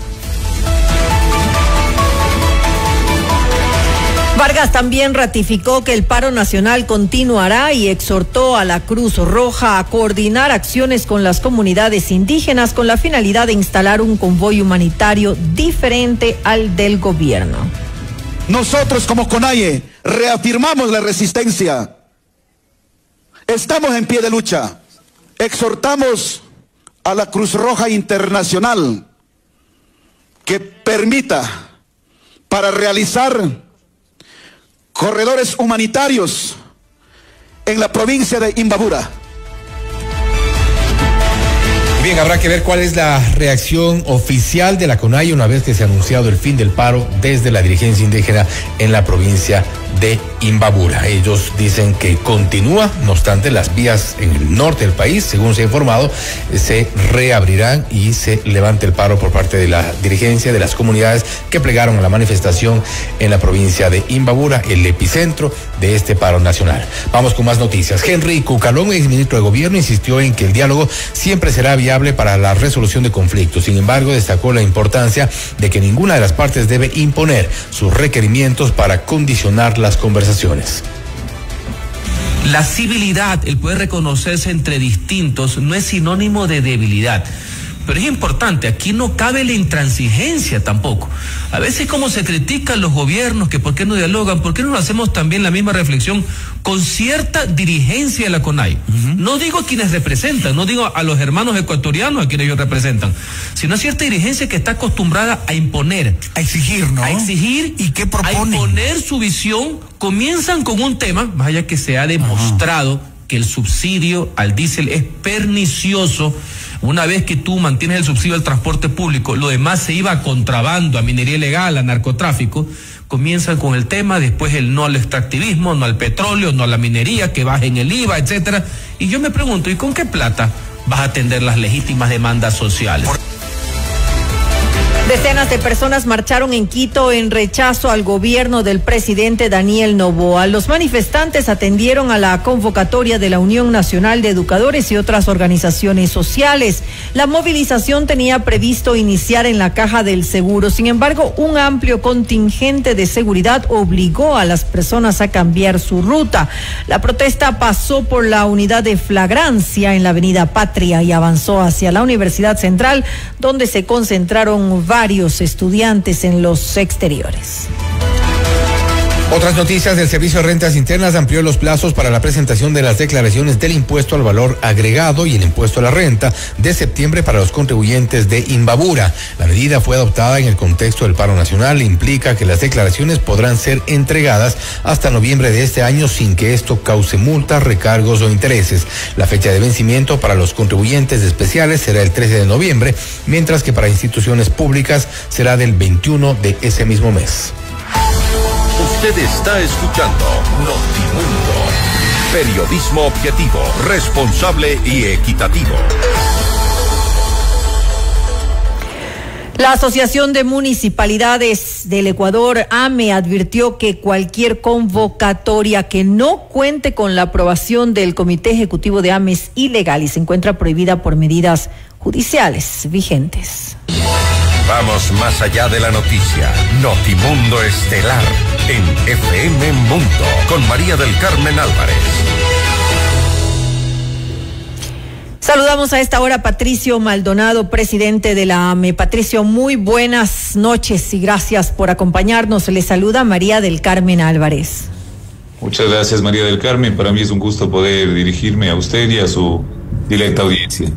Vargas también ratificó que el paro nacional continuará y exhortó a la Cruz Roja a coordinar acciones con las comunidades indígenas con la finalidad de instalar un convoy humanitario diferente al del gobierno. Nosotros como CONAIE reafirmamos la resistencia. Estamos en pie de lucha. Exhortamos a la Cruz Roja Internacional que permita para realizar corredores humanitarios en la provincia de Imbabura. Bien, habrá que ver cuál es la reacción oficial de la CONAIE una vez que se ha anunciado el fin del paro desde la dirigencia indígena en la provincia de Imbabura. Ellos dicen que continúa, no obstante, las vías en el norte del país, según se ha informado, se reabrirán y se levante el paro por parte de la dirigencia de las comunidades que plegaron a la manifestación en la provincia de Imbabura, el epicentro de este paro nacional. Vamos con más noticias. Henry Cucalón, exministro de Gobierno, insistió en que el diálogo siempre será viable para la resolución de conflictos. Sin embargo, destacó la importancia de que ninguna de las partes debe imponer sus requerimientos para condicionar las conversaciones. La civilidad, el poder reconocerse entre distintos, no es sinónimo de debilidad. Pero es importante, aquí no cabe la intransigencia tampoco. A veces como se critican los gobiernos, que por qué no dialogan, por qué no hacemos también la misma reflexión con cierta dirigencia de la CONAIE. No digo a quienes representan, no digo a los hermanos ecuatorianos a quienes ellos representan, sino a cierta dirigencia que está acostumbrada a imponer. A exigir, ¿no? A exigir. ¿Y qué proponen? A imponer su visión. Comienzan con un tema, más allá que se ha demostrado que el subsidio al diésel es pernicioso. Una vez que tú mantienes el subsidio al transporte público, lo demás se iba a contrabando, a minería ilegal, a narcotráfico. Comienzan con el tema, después el no al extractivismo, no al petróleo, no a la minería, que bajen el IVA, etcétera. Y yo me pregunto, ¿y con qué plata vas a atender las legítimas demandas sociales? Decenas de personas marcharon en Quito en rechazo al gobierno del presidente Daniel Noboa. Los manifestantes atendieron a la convocatoria de la Unión Nacional de Educadores y otras organizaciones sociales. La movilización tenía previsto iniciar en la Caja del Seguro. Sin embargo, un amplio contingente de seguridad obligó a las personas a cambiar su ruta. La protesta pasó por la unidad de flagrancia en la Avenida Patria y avanzó hacia la Universidad Central, donde se concentraron varios estudiantes en los exteriores. Otras noticias: del Servicio de Rentas Internas amplió los plazos para la presentación de las declaraciones del impuesto al valor agregado y el impuesto a la renta de septiembre para los contribuyentes de Imbabura. La medida fue adoptada en el contexto del paro nacional e implica que las declaraciones podrán ser entregadas hasta noviembre de este año sin que esto cause multas, recargos o intereses. La fecha de vencimiento para los contribuyentes especiales será el 13 de noviembre, mientras que para instituciones públicas será del 21 de ese mismo mes. Usted está escuchando Notimundo. Periodismo objetivo, responsable y equitativo. La Asociación de Municipalidades del Ecuador, AME, advirtió que cualquier convocatoria que no cuente con la aprobación del Comité Ejecutivo de AME es ilegal y se encuentra prohibida por medidas judiciales vigentes. Vamos más allá de la noticia. Notimundo Estelar en FM Mundo con María del Carmen Álvarez. Saludamos a esta hora a Patricio Maldonado, presidente de la AME. Patricio, muy buenas noches y gracias por acompañarnos. Le saluda María del Carmen Álvarez. Muchas gracias, María del Carmen. Para mí es un gusto poder dirigirme a usted y a su directa audiencia.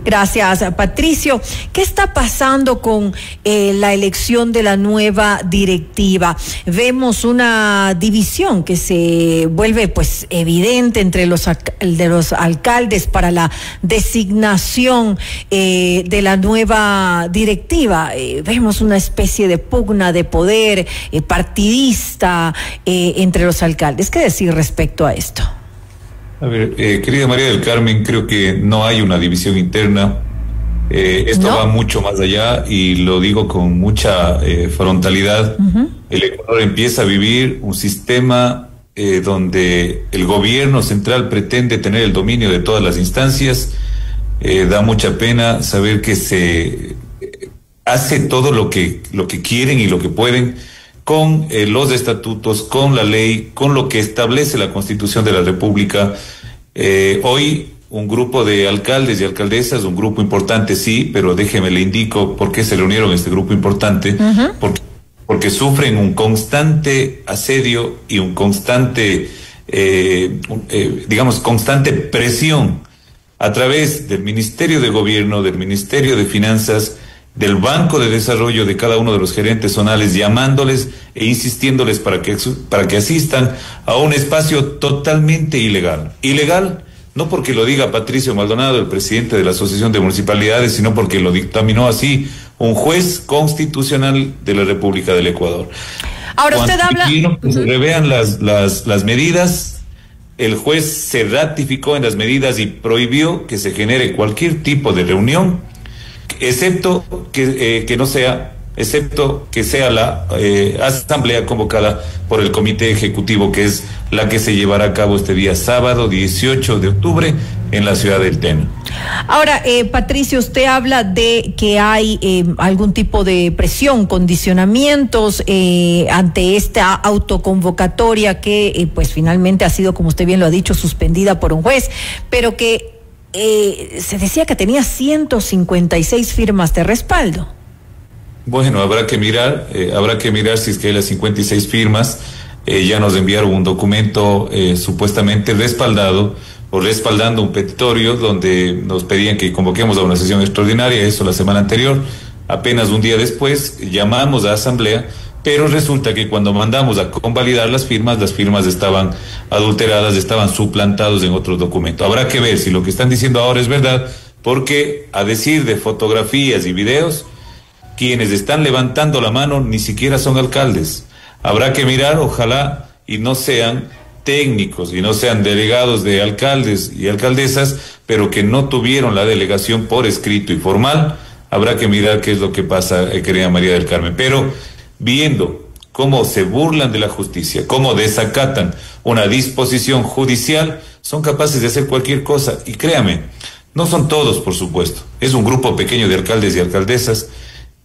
Gracias, Patricio. ¿Qué está pasando con la elección de la nueva directiva? Vemos una división que se vuelve pues evidente entre los alcaldes para la designación de la nueva directiva. Vemos una especie de pugna de poder partidista entre los alcaldes. ¿Qué decir respecto a esto? A ver, querida María del Carmen, creo que no hay una división interna. Esto va mucho más allá y lo digo con mucha frontalidad. El Ecuador empieza a vivir un sistema donde el gobierno central pretende tener el dominio de todas las instancias. Da mucha pena saber que se hace todo lo que quieren y lo que pueden con los estatutos, con la ley, con lo que establece la Constitución de la República. Hoy un grupo de alcaldes y alcaldesas, un grupo importante sí, pero déjeme le indico por qué se reunieron este grupo importante, porque sufren un constante asedio y un constante, constante presión a través del Ministerio de Gobierno, del Ministerio de Finanzas, del Banco de Desarrollo, de cada uno de los gerentes zonales, llamándoles e insistiéndoles para que asistan a un espacio totalmente ilegal. Ilegal, no porque lo diga Patricio Maldonado, el presidente de la Asociación de Municipalidades, sino porque lo dictaminó así un juez constitucional de la República del Ecuador. Ahora usted habla... Que se revean las medidas, el juez se ratificó en las medidas y prohibió que se genere cualquier tipo de reunión, excepto que sea la asamblea convocada por el Comité Ejecutivo, que es la que se llevará a cabo este día sábado 18 de octubre en la ciudad del Tena. Ahora, Patricio, usted habla de que hay algún tipo de presión, condicionamientos ante esta autoconvocatoria que pues finalmente ha sido, como usted bien lo ha dicho, suspendida por un juez, pero que se decía que tenía 156 firmas de respaldo. Bueno, habrá que mirar si es que hay las 56 firmas. Ya nos enviaron un documento supuestamente respaldando un petitorio donde nos pedían que convoquemos a una sesión extraordinaria, eso la semana anterior. Apenas un día después llamamos a asamblea, pero resulta que cuando mandamos a convalidar las firmas estaban adulteradas, estaban suplantados en otros documentos. Habrá que ver si lo que están diciendo ahora es verdad, porque a decir de fotografías y videos, quienes están levantando la mano ni siquiera son alcaldes. Habrá que mirar, ojalá, y no sean técnicos, y no sean delegados de alcaldes y alcaldesas, pero que no tuvieron la delegación por escrito y formal. Habrá que mirar qué es lo que pasa, querida María del Carmen. Pero viendo cómo se burlan de la justicia, cómo desacatan una disposición judicial, son capaces de hacer cualquier cosa. Y créame, no son todos, por supuesto. Es un grupo pequeño de alcaldes y alcaldesas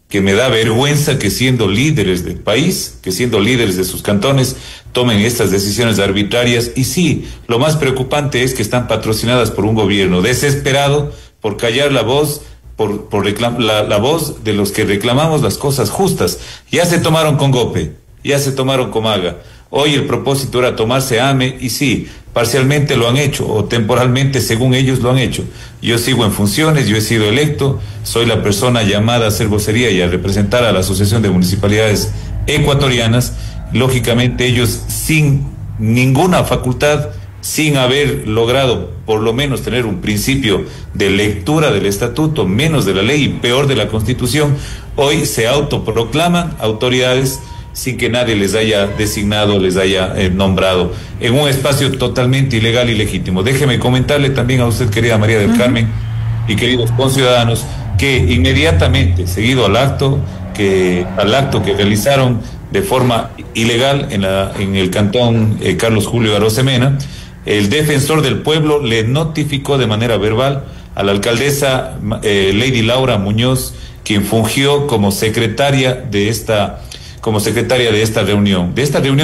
que me da vergüenza que siendo líderes del país, que siendo líderes de sus cantones, tomen estas decisiones arbitrarias. Y sí, lo más preocupante es que están patrocinadas por un gobierno desesperado por callar la voz, la voz de los que reclamamos las cosas justas. Ya se tomaron con GOPE, ya se tomaron con MAGA. Hoy el propósito era tomarse AME y sí, parcialmente lo han hecho o temporalmente según ellos lo han hecho. Yo sigo en funciones, yo he sido electo, soy la persona llamada a hacer vocería y a representar a la Asociación de Municipalidades Ecuatorianas. Lógicamente ellos sin ninguna facultad, sin haber logrado por lo menos tener un principio de lectura del estatuto, menos de la ley y peor de la Constitución, hoy se autoproclaman autoridades sin que nadie les haya designado, les haya nombrado, en un espacio totalmente ilegal y legítimo. Déjeme comentarle también a usted, querida María del Carmen, y queridos conciudadanos, que inmediatamente, seguido al acto que realizaron de forma ilegal en el cantón Carlos Julio Arosemena, el defensor del pueblo le notificó de manera verbal a la alcaldesa Lady Laura Muñoz, quien fungió como secretaria de esta reunión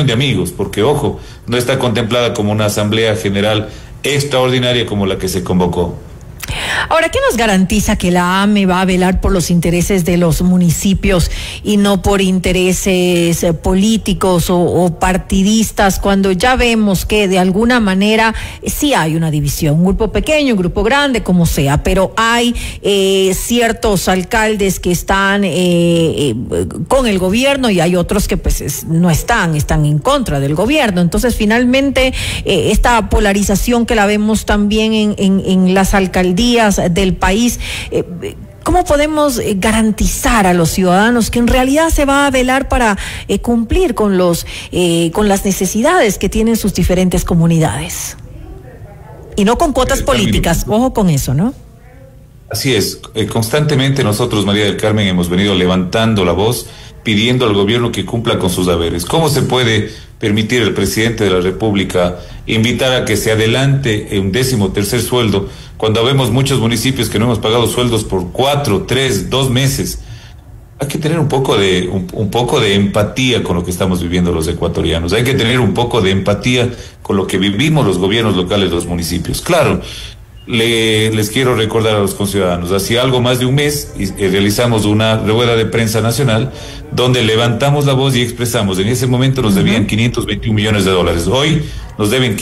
de amigos, porque ojo, no está contemplada como una asamblea general extraordinaria como la que se convocó. Ahora, ¿qué nos garantiza que la AME va a velar por los intereses de los municipios y no por intereses políticos o partidistas, cuando ya vemos que de alguna manera sí hay una división, un grupo pequeño, un grupo grande, como sea, pero hay ciertos alcaldes que están con el gobierno y hay otros que pues no están en contra del gobierno? Entonces, finalmente, esta polarización que la vemos también en las alcaldías del país, ¿cómo podemos garantizar a los ciudadanos que en realidad se va a velar para cumplir con las necesidades que tienen sus diferentes comunidades? Y no con cuotas políticas, ojo con eso, ¿no? Así es, constantemente nosotros, María del Carmen, hemos venido levantando la voz, pidiendo al gobierno que cumpla con sus deberes. ¿Cómo se puede permitir al presidente de la República invitar a que se adelante un 13º sueldo cuando vemos muchos municipios que no hemos pagado sueldos por 4, 3, 2 meses? Hay que tener un poco de empatía con lo que estamos viviendo los ecuatorianos. Hay que tener un poco de empatía con lo que vivimos los gobiernos locales de los municipios. Claro, les quiero recordar a los conciudadanos, hace algo más de un mes realizamos una rueda de prensa nacional donde levantamos la voz y expresamos. En ese momento nos debían $521 millones. Hoy nos deben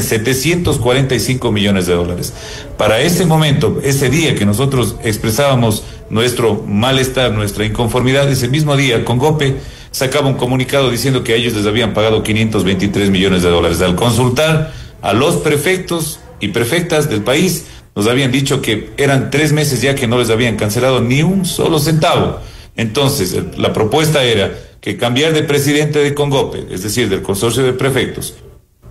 745 millones de dólares. Para ese momento, ese día que nosotros expresábamos nuestro malestar, nuestra inconformidad, ese mismo día, Congope sacaba un comunicado diciendo que a ellos les habían pagado 523 millones de dólares. Al consultar a los prefectos y prefectas del país, nos habían dicho que eran 3 meses ya que no les habían cancelado ni un solo centavo. Entonces, la propuesta era que cambiar de presidente de Congope, es decir, del consorcio de prefectos,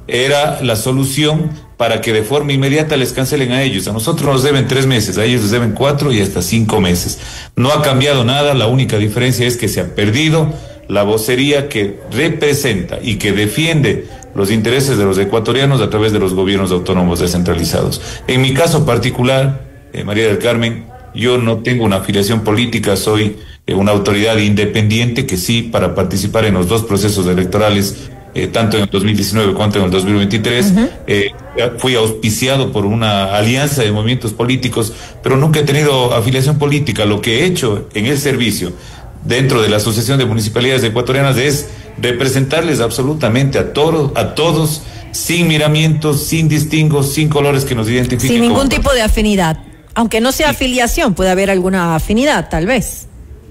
era la solución para que de forma inmediata les cancelen a ellos. A nosotros nos deben 3 meses, a ellos les deben 4 y hasta 5 meses. No ha cambiado nada, la única diferencia es que se ha perdido la vocería que representa y que defiende los intereses de los ecuatorianos a través de los gobiernos autónomos descentralizados. En mi caso particular, María del Carmen, yo no tengo una afiliación política, soy una autoridad independiente que sí, para participar en los 2 procesos electorales, tanto en el 2019 cuanto en el 2023, fui auspiciado por una alianza de movimientos políticos, pero nunca he tenido afiliación política. Lo que he hecho en el servicio dentro de la Asociación de Municipalidades Ecuatorianas es representarles absolutamente a todos, sin miramientos, sin distingos, sin colores que nos identifiquen. Sin ningún tipo de afinidad. Aunque no sea afiliación, puede haber alguna afinidad, tal vez.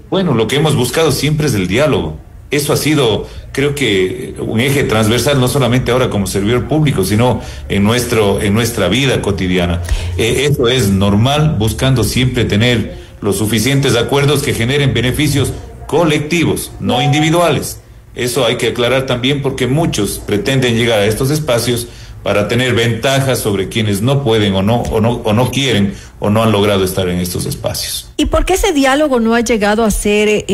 Bueno, lo que hemos buscado siempre es el diálogo. Eso ha sido, creo que, un eje transversal, no solamente ahora como servidor público, sino en nuestra vida cotidiana. Eso es normal, buscando siempre tener los suficientes acuerdos que generen beneficios colectivos, no individuales. Eso hay que aclarar también, porque muchos pretenden llegar a estos espacios para tener ventajas sobre quienes no pueden o no quieren o no han logrado estar en estos espacios. ¿Y por qué ese diálogo no ha llegado a ser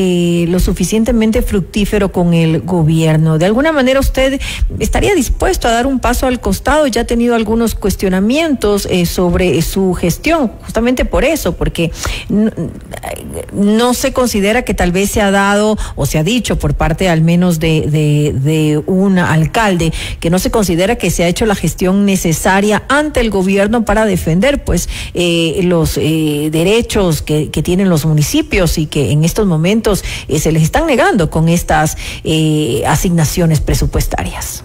lo suficientemente fructífero con el gobierno? ¿De alguna manera usted estaría dispuesto a dar un paso al costado? Ya ha tenido algunos cuestionamientos sobre su gestión, justamente por eso, porque no se considera que tal vez se ha dado, o se ha dicho por parte al menos de un alcalde, que no se considera que se ha hecho la gestión necesaria ante el gobierno para defender pues los derechos que tienen los municipios y que en estos momentos se les están negando con estas asignaciones presupuestarias.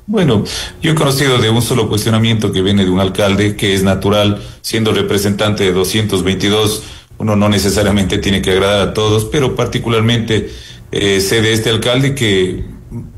Bueno, yo he conocido de un solo cuestionamiento que viene de un alcalde, que es natural, siendo representante de 222, uno no necesariamente tiene que agradar a todos, pero particularmente sé de este alcalde que,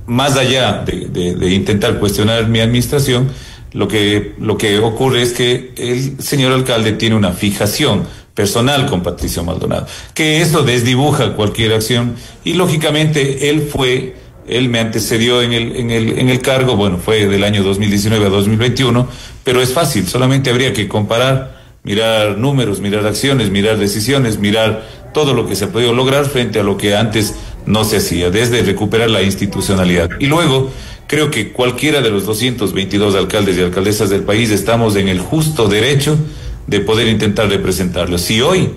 más allá de intentar cuestionar mi administración, lo que ocurre es que el señor alcalde tiene una fijación personal con Patricio Maldonado, que eso desdibuja cualquier acción, y lógicamente él me antecedió en el cargo, bueno, fue del año 2019 a 2021, pero es fácil, solamente habría que comparar, mirar números, mirar acciones, mirar decisiones, mirar todo lo que se ha podido lograr frente a lo que antes no se hacía, desde recuperar la institucionalidad. Y luego, creo que cualquiera de los 222 alcaldes y alcaldesas del país estamos en el justo derecho de poder intentar representarlos. Si hoy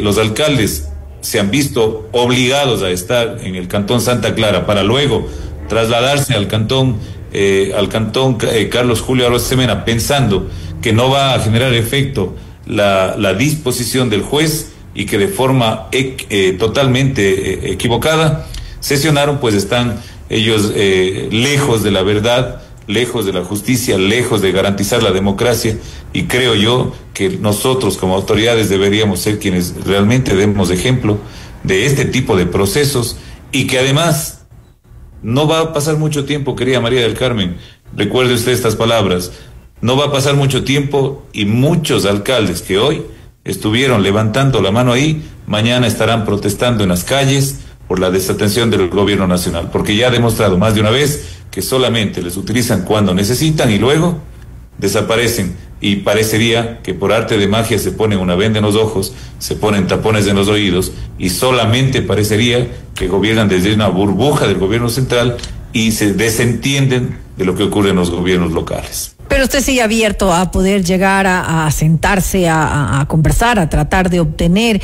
los alcaldes se han visto obligados a estar en el Cantón Santa Clara para luego trasladarse al Cantón Carlos Julio Arosemena, pensando que no va a generar efecto la disposición del juez y que de forma totalmente equivocada sesionaron, pues están ellos lejos de la verdad, lejos de la justicia, lejos de garantizar la democracia, y creo yo que nosotros como autoridades deberíamos ser quienes realmente demos ejemplo de este tipo de procesos, y que además no va a pasar mucho tiempo, querida María del Carmen, recuerde usted estas palabras, no va a pasar mucho tiempo y muchos alcaldes que hoy estuvieron levantando la mano ahí, mañana estarán protestando en las calles por la desatención del gobierno nacional, porque ya ha demostrado más de una vez que solamente les utilizan cuando necesitan y luego desaparecen, y parecería que por arte de magia se ponen una venda en los ojos, se ponen tapones en los oídos, y solamente parecería que gobiernan desde una burbuja del gobierno central y se desentienden de lo que ocurre en los gobiernos locales. Pero usted sigue abierto a poder llegar a sentarse, a conversar, a tratar de obtener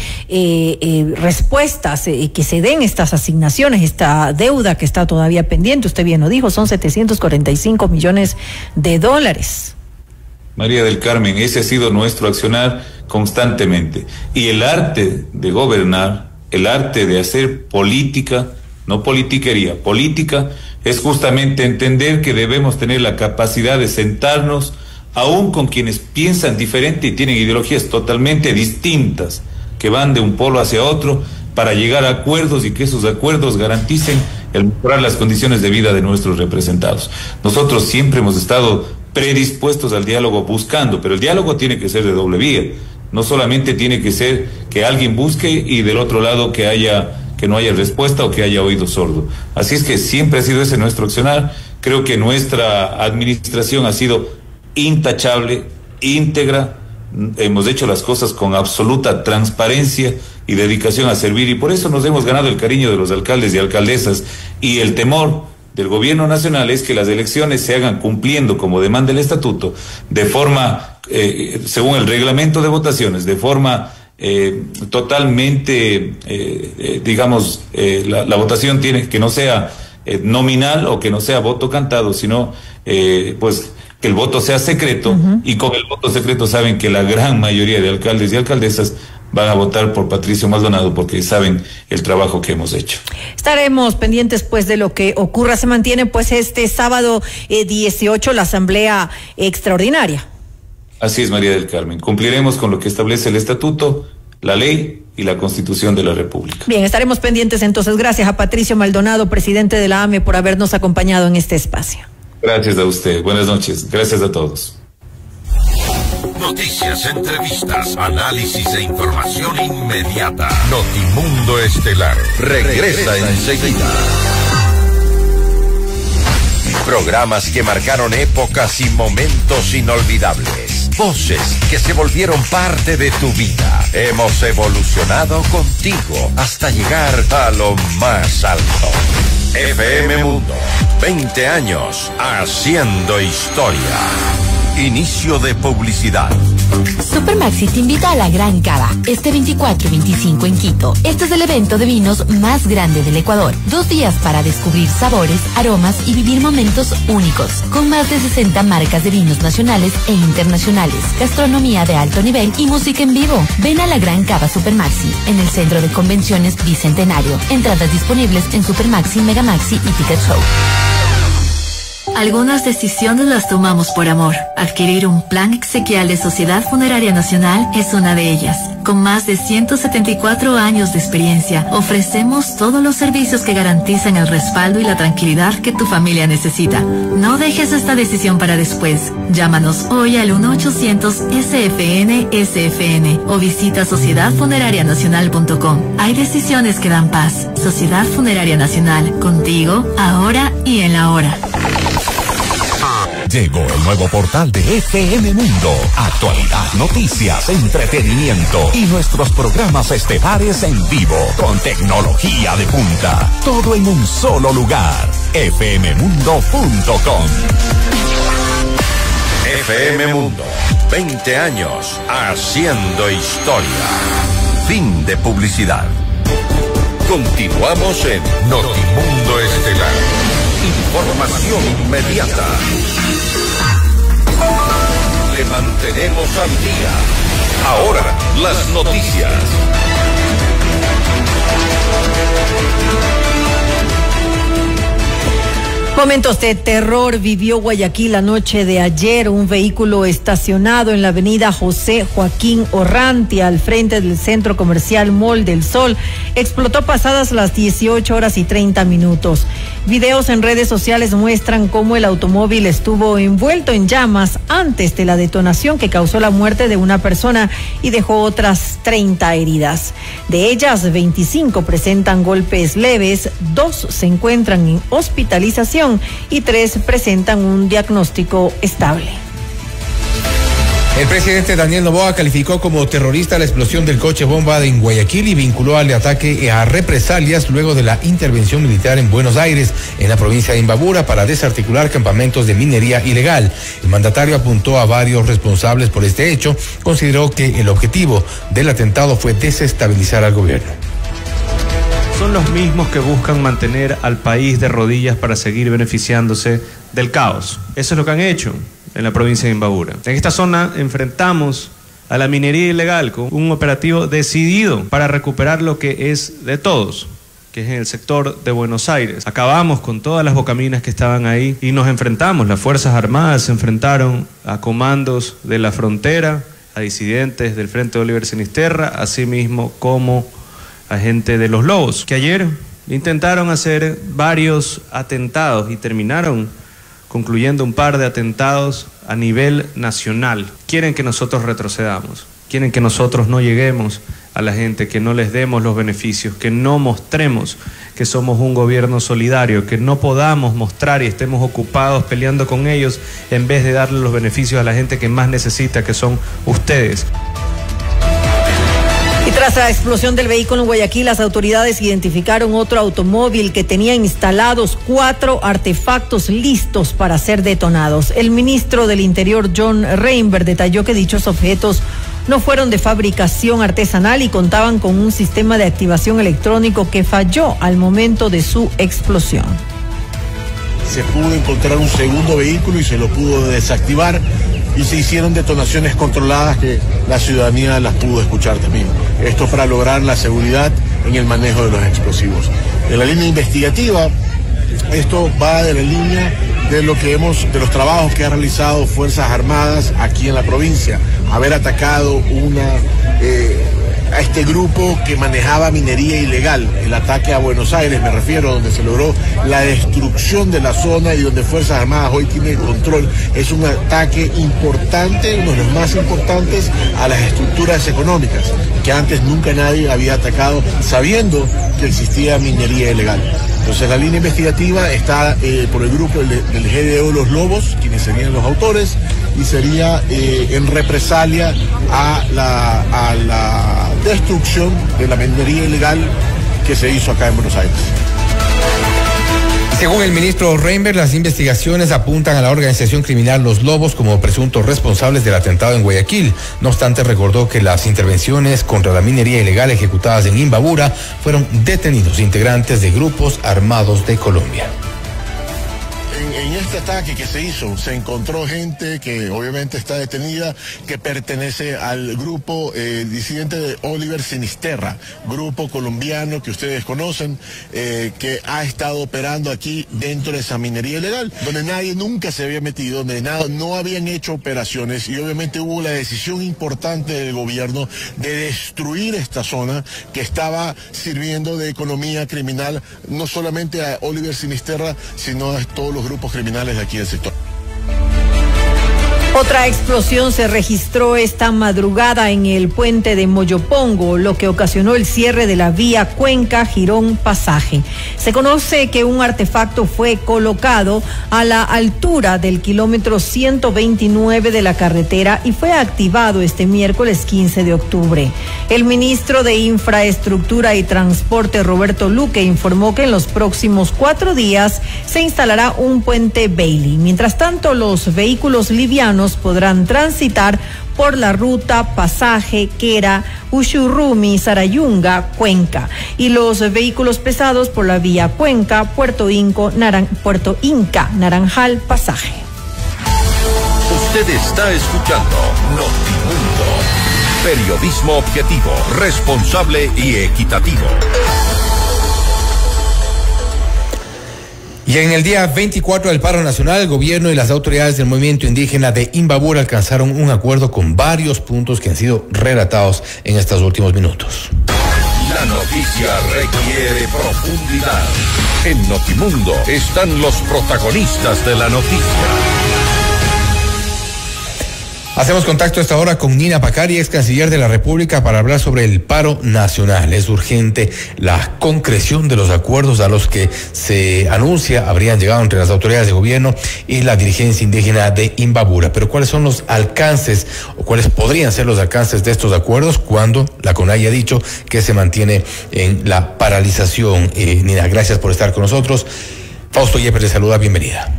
respuestas, que se den estas asignaciones, esta deuda que está todavía pendiente. Usted bien lo dijo, son $745 millones. María del Carmen, ese ha sido nuestro accionar constantemente. Y el arte de gobernar, el arte de hacer política, no politiquería, política, es justamente entender que debemos tener la capacidad de sentarnos aún con quienes piensan diferente y tienen ideologías totalmente distintas, que van de un polo hacia otro, para llegar a acuerdos y que esos acuerdos garanticen el mejorar las condiciones de vida de nuestros representados. Nosotros siempre hemos estado predispuestos al diálogo, buscando, pero el diálogo tiene que ser de doble vía. No solamente tiene que ser que alguien busque y del otro lado que no haya respuesta o que haya oído sordo. Así es que siempre ha sido ese nuestro accionar. Creo que nuestra administración ha sido intachable, íntegra. Hemos hecho las cosas con absoluta transparencia y dedicación a servir, y por eso nos hemos ganado el cariño de los alcaldes y alcaldesas, y el temor del gobierno nacional es que las elecciones se hagan cumpliendo como demanda el estatuto, de forma, según el reglamento de votaciones, de forma totalmente, la votación tiene que no sea nominal o que no sea voto cantado, sino pues que el voto sea secreto, y con el voto secreto saben que la gran mayoría de alcaldes y alcaldesas van a votar por Patricio Maldonado porque saben el trabajo que hemos hecho. Estaremos pendientes pues de lo que ocurra. Se mantiene pues este sábado 18 la asamblea extraordinaria. Así es, María del Carmen. Cumpliremos con lo que establece el estatuto, la ley y la Constitución de la República. Bien, estaremos pendientes entonces. Gracias a Patricio Maldonado, presidente de la AME, por habernos acompañado en este espacio. Gracias a usted. Buenas noches. Gracias a todos. Noticias, entrevistas, análisis e información inmediata. Notimundo Estelar regresa enseguida. Programas que marcaron épocas y momentos inolvidables. Voces que se volvieron parte de tu vida. Hemos evolucionado contigo hasta llegar a lo más alto. FM Mundo, 20 años haciendo historia. Inicio de publicidad. Supermaxi te invita a la Gran Cava, este 24 y 25 en Quito. Este es el evento de vinos más grande del Ecuador. 2 días para descubrir sabores, aromas y vivir momentos únicos. Con más de 60 marcas de vinos nacionales e internacionales, gastronomía de alto nivel y música en vivo. Ven a la Gran Cava Supermaxi, en el Centro de Convenciones Bicentenario. Entradas disponibles en Supermaxi, Megamaxi y Ticket Show. Algunas decisiones las tomamos por amor. Adquirir un plan exequial de Sociedad Funeraria Nacional es una de ellas. Con más de 174 años de experiencia, ofrecemos todos los servicios que garantizan el respaldo y la tranquilidad que tu familia necesita. No dejes esta decisión para después. Llámanos hoy al 1-800-SFN-SFN o visita sociedadfunerarianacional.com. Hay decisiones que dan paz. Sociedad Funeraria Nacional, contigo, ahora y en la hora. Llegó el nuevo portal de FM Mundo. Actualidad, noticias, entretenimiento y nuestros programas estelares en vivo con tecnología de punta. Todo en un solo lugar. fmmundo.com. FM Mundo, 20 años haciendo historia. Fin de publicidad. Continuamos en Notimundo Estelar. Información inmediata. Le mantenemos al día. Ahora, las noticias. Momentos de terror vivió Guayaquil la noche de ayer. Un vehículo estacionado en la avenida José Joaquín Orrantia, al frente del centro comercial Mall del Sol, explotó pasadas las 18:30. Videos en redes sociales muestran cómo el automóvil estuvo envuelto en llamas antes de la detonación que causó la muerte de una persona y dejó otras 30 heridas. De ellas, 25 presentan golpes leves, 2 se encuentran en hospitalización y 3 presentan un diagnóstico estable. El presidente Daniel Noboa calificó como terrorista la explosión del coche bomba en Guayaquil y vinculó al ataque a represalias luego de la intervención militar en Buenos Aires, en la provincia de Imbabura, para desarticular campamentos de minería ilegal. El mandatario apuntó a varios responsables por este hecho. Consideró que el objetivo del atentado fue desestabilizar al gobierno. Son los mismos que buscan mantener al país de rodillas para seguir beneficiándose del caos. Eso es lo que han hecho en la provincia de Imbabura. En esta zona enfrentamos a la minería ilegal con un operativo decidido para recuperar lo que es de todos, que es en el sector de Buenos Aires. Acabamos con todas las bocaminas que estaban ahí y nos enfrentamos. Las Fuerzas Armadas se enfrentaron a comandos de la frontera, a disidentes del Frente de Oliver Sinisterra, así mismo como a gente de los Lobos, que ayer intentaron hacer varios atentados y terminaron concluyendo un par de atentados a nivel nacional. Quieren que nosotros retrocedamos, quieren que nosotros no lleguemos a la gente, que no les demos los beneficios, que no mostremos que somos un gobierno solidario, que no podamos mostrar y estemos ocupados peleando con ellos en vez de darle los beneficios a la gente que más necesita, que son ustedes. Y tras la explosión del vehículo en Guayaquil, las autoridades identificaron otro automóvil que tenía instalados 4 artefactos listos para ser detonados. El ministro del Interior, John Reinberg, detalló que dichos objetos no fueron de fabricación artesanal y contaban con un sistema de activación electrónico que falló al momento de su explosión. Se pudo encontrar un segundo vehículo y se lo pudo desactivar, y se hicieron detonaciones controladas que la ciudadanía las pudo escuchar también. Esto para lograr la seguridad en el manejo de los explosivos. En la línea investigativa, esto va de la línea de de los trabajos que ha realizado Fuerzas Armadas aquí en la provincia. Haber atacado a este grupo que manejaba minería ilegal, el ataque a Buenos Aires, me refiero, donde se logró la destrucción de la zona y donde Fuerzas Armadas hoy tiene el control. Es un ataque importante, uno de los más importantes a las estructuras económicas, que antes nunca nadie había atacado sabiendo que existía minería ilegal. Entonces la línea investigativa está por el grupo del GDO Los Lobos, quienes serían los autores, y sería en represalia a la destrucción de la minería ilegal que se hizo acá en Buenos Aires. Según el ministro Reinberg, las investigaciones apuntan a la organización criminal Los Lobos como presuntos responsables del atentado en Guayaquil. No obstante, recordó que las intervenciones contra la minería ilegal ejecutadas en Imbabura fueron detenidos integrantes de grupos armados de Colombia. En este ataque que se hizo, se encontró gente que obviamente está detenida, que pertenece al grupo disidente de Oliver Sinisterra, grupo colombiano que ustedes conocen, que ha estado operando aquí dentro de esa minería ilegal, donde nadie nunca se había metido, donde no habían hecho operaciones, y obviamente hubo la decisión importante del gobierno de destruir esta zona que estaba sirviendo de economía criminal, no solamente a Oliver Sinisterra, sino a todos los grupos criminales de aquí del sector. Otra explosión se registró esta madrugada en el puente de Moyopongo, lo que ocasionó el cierre de la vía Cuenca-Girón-Pasaje. Se conoce que un artefacto fue colocado a la altura del kilómetro 129 de la carretera y fue activado este miércoles 15 de octubre. El ministro de Infraestructura y Transporte, Roberto Luque, informó que en los próximos 4 días se instalará un puente Bailey. Mientras tanto, los vehículos livianos ciudadanos podrán transitar por la ruta Pasaje, Quera, Ushurrumi, Sarayunga, Cuenca, y los vehículos pesados por la vía Cuenca, Puerto Inca, Naranjal, Pasaje. Usted está escuchando Notimundo. Periodismo objetivo, responsable y equitativo. Y en el día 24 del paro nacional, el gobierno y las autoridades del movimiento indígena de Imbabura alcanzaron un acuerdo con varios puntos que han sido relatados en estos últimos minutos. La noticia requiere profundidad. En Notimundo están los protagonistas de la noticia. Hacemos contacto a esta hora con Nina Pacari, ex canciller de la República, para hablar sobre el paro nacional. Es urgente la concreción de los acuerdos a los que se anuncia habrían llegado entre las autoridades de gobierno y la dirigencia indígena de Imbabura. Pero ¿cuáles son los alcances o cuáles podrían ser los alcances de estos acuerdos cuando la CONAIE ha dicho que se mantiene en la paralización? Nina, gracias por estar con nosotros. Fausto Yepes le saluda, bienvenida.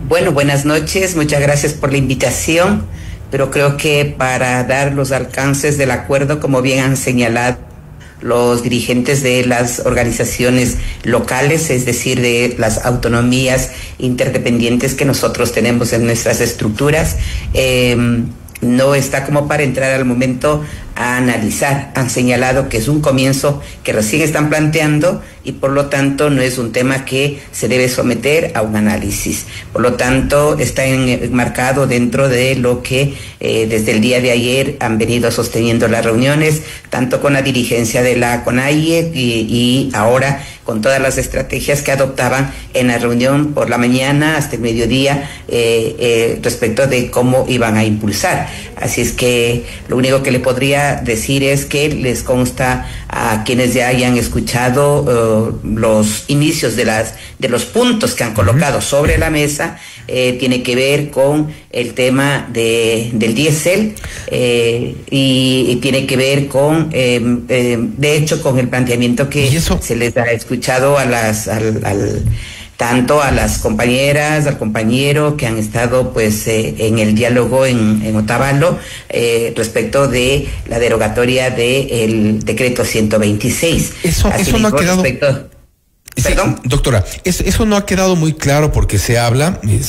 Bueno, buenas noches, muchas gracias por la invitación, pero creo que para dar los alcances del acuerdo, como bien han señalado los dirigentes de las organizaciones locales, es decir, de las autonomías interdependientes que nosotros tenemos en nuestras estructuras, no está como para entrar al momento a analizar. Han señalado que es un comienzo que recién están planteando y por lo tanto no es un tema que se debe someter a un análisis. Por lo tanto está enmarcado dentro de lo que desde el día de ayer han venido sosteniendo las reuniones, tanto con la dirigencia de la CONAIE y ahora con todas las estrategias que adoptaban en la reunión por la mañana hasta el mediodía respecto de cómo iban a impulsar. Así es que lo único que le podría decir es que les consta a quienes ya hayan escuchado los inicios de los puntos que han colocado sobre la mesa, tiene que ver con el tema del diésel y tiene que ver con, de hecho, con el planteamiento que se les ha escuchado a tanto a las compañeras, al compañero que han estado pues en el diálogo en Otavalo respecto de la derogatoria del decreto 126. Eso no ha quedado... ¿Perdón? Doctora, eso no ha quedado muy claro porque se ha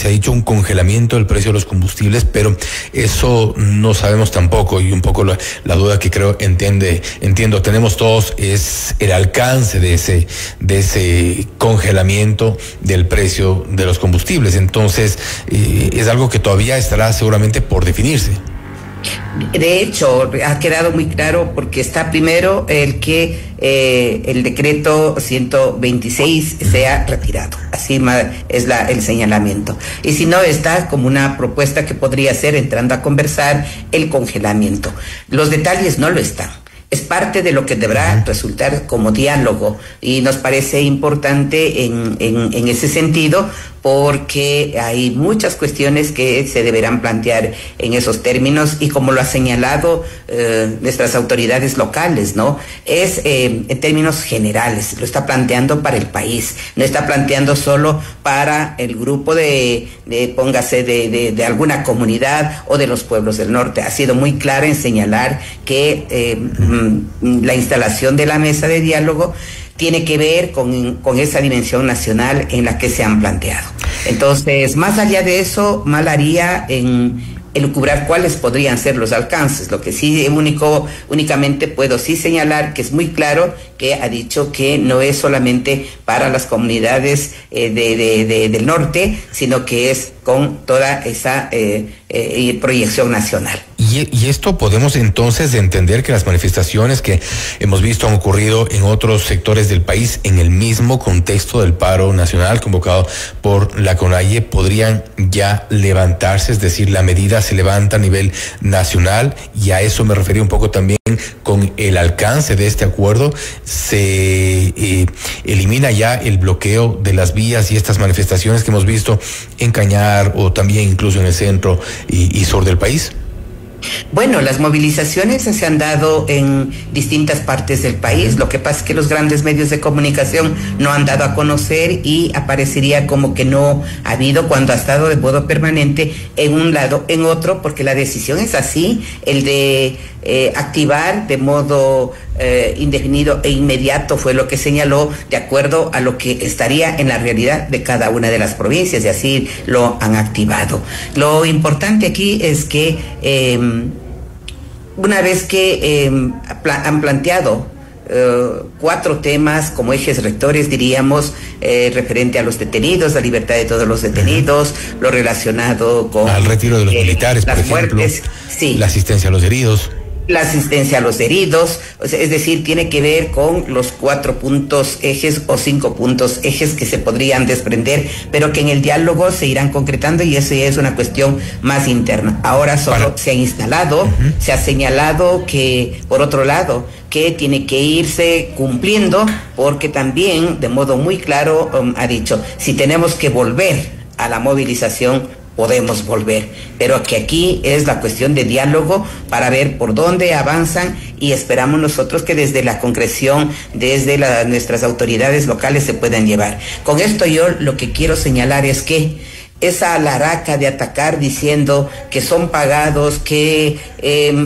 dicho un congelamiento del precio de los combustibles, pero eso no sabemos tampoco, y un poco la duda que creo entiendo tenemos todos es el alcance de ese congelamiento del precio de los combustibles. Entonces, es algo que todavía estará seguramente por definirse. De hecho, ha quedado muy claro porque está primero el que el decreto 126 sea retirado, así es el señalamiento, y si no, está como una propuesta que podría ser, entrando a conversar, el congelamiento. Los detalles no lo están. Es parte de lo que deberá resultar como diálogo y nos parece importante en ese sentido, porque hay muchas cuestiones que se deberán plantear en esos términos y como lo ha señalado nuestras autoridades locales, ¿no? Es en términos generales, lo está planteando para el país, no está planteando solo para el grupo póngase de alguna comunidad o de los pueblos del norte. Ha sido muy clara en señalar que la instalación de la mesa de diálogo tiene que ver con esa dimensión nacional en la que se han planteado. Entonces, más allá de eso, mal haría en elucubrar cuáles podrían ser los alcances. Lo que sí únicamente puedo señalar que es muy claro que ha dicho que no es solamente para las comunidades del norte, sino que es con toda esa proyección nacional. Y esto podemos entonces entender que las manifestaciones que hemos visto han ocurrido en otros sectores del país en el mismo contexto del paro nacional convocado por la CONAIE podrían ya levantarse, es decir, la medida se levanta a nivel nacional, y a eso me refería un poco también con el alcance de este acuerdo. Se elimina ya el bloqueo de las vías y estas manifestaciones que hemos visto en Cañar o también incluso en el centro y sur del país. Bueno, las movilizaciones se han dado en distintas partes del país. Lo que pasa es que los grandes medios de comunicación no han dado a conocer y aparecería como que no ha habido, cuando ha estado de modo permanente en un lado, en otro, porque la decisión es así, el de activar de modo indefinido e inmediato fue lo que señaló, de acuerdo a lo que estaría en la realidad de cada una de las provincias, y así lo han activado. Lo importante aquí es que una vez que han planteado 4 temas como ejes rectores, diríamos, referente a los detenidos, la libertad de todos los detenidos, lo relacionado con al retiro de los militares, por ejemplo, muertes, sí, la asistencia a los heridos. La asistencia a los heridos, o sea, es decir, tiene que ver con los 4 puntos ejes o 5 puntos ejes que se podrían desprender, pero que en el diálogo se irán concretando, y eso ya es una cuestión más interna. Ahora solo se ha instalado, se ha señalado que, por otro lado, que tiene que irse cumpliendo, porque también, de modo muy claro, ha dicho, si tenemos que volver a la movilización, podemos volver, pero que aquí es la cuestión de diálogo para ver por dónde avanzan, y esperamos nosotros que desde la concreción, desde nuestras autoridades locales se puedan llevar. Con esto yo lo que quiero señalar es que esa alaraca de atacar diciendo que son pagados, que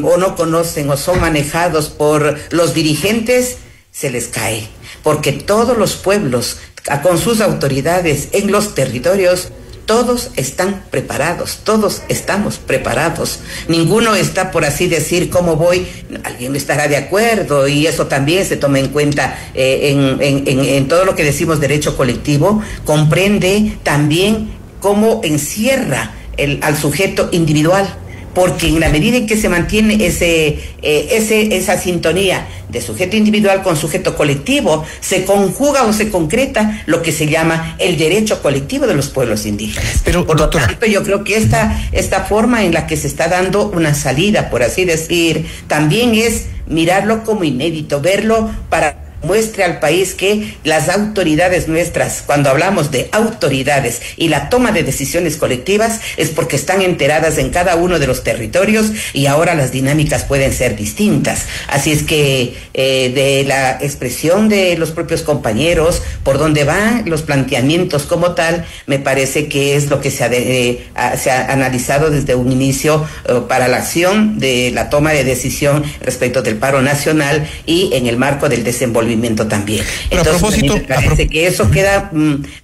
o no conocen o son manejados por los dirigentes, se les cae, porque todos los pueblos con sus autoridades en los territorios, todos están preparados, todos estamos preparados. Ninguno está, por así decir, ¿cómo voy? Alguien estará de acuerdo, y eso también se toma en cuenta en todo lo que decimos derecho colectivo. Comprende también cómo encierra al sujeto individual, porque en la medida en que se mantiene esa sintonía de sujeto individual con sujeto colectivo, se conjuga o se concreta lo que se llama el derecho colectivo de los pueblos indígenas. Pero, por lo tanto, yo creo que esta forma en la que se está dando una salida, por así decir, también es mirarlo como inédito, verlo para muestre al país que las autoridades nuestras, cuando hablamos de autoridades y la toma de decisiones colectivas, es porque están enteradas en cada uno de los territorios, y ahora las dinámicas pueden ser distintas. Así es que de la expresión de los propios compañeros, por donde van los planteamientos como tal, me parece que es lo que se ha analizado desde un inicio para la acción de la toma de decisión respecto del paro nacional y en el marco del desenvolvimiento también. Pero entonces, me parece que eso queda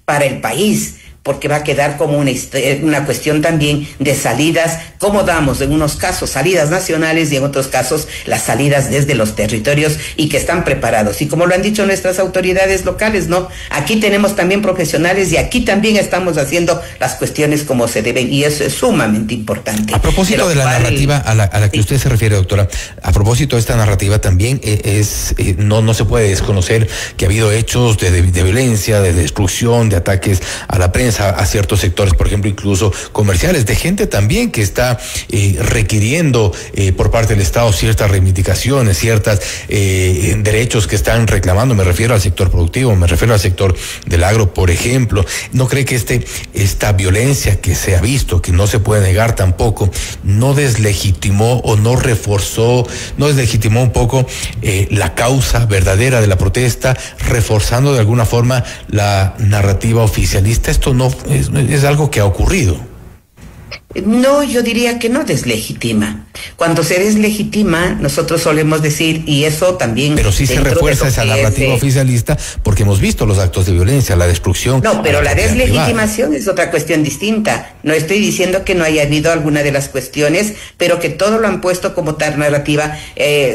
para el país, porque va a quedar como una cuestión también de salidas, como damos en unos casos salidas nacionales y en otros casos las salidas desde los territorios, y que están preparados. Y como lo han dicho nuestras autoridades locales, ¿no? Aquí tenemos también profesionales, y aquí también estamos haciendo las cuestiones como se deben, y eso es sumamente importante. A propósito de la narrativa a la que usted se refiere, doctora, a propósito de esta narrativa también no se puede desconocer que ha habido hechos de violencia, de destrucción, de ataques a la prensa, a ciertos sectores, por ejemplo, incluso comerciales, de gente también que está requiriendo por parte del Estado ciertas reivindicaciones, ciertos derechos que están reclamando. Me refiero al sector productivo, me refiero al sector del agro, por ejemplo. ¿No cree que esta violencia que se ha visto, que no se puede negar tampoco, no deslegitimó o no reforzó, no deslegitimó un poco la causa verdadera de la protesta, reforzando de alguna forma la narrativa oficialista? Esto no es algo que ha ocurrido. No, yo diría que no deslegitima. Cuando se deslegitima, nosotros solemos decir, y eso también... Pero sí se refuerza esa narrativa oficialista, porque hemos visto los actos de violencia, la destrucción... No, pero la deslegitimación es otra cuestión distinta. No estoy diciendo que no haya habido alguna de las cuestiones, pero que todo lo han puesto como tal narrativa,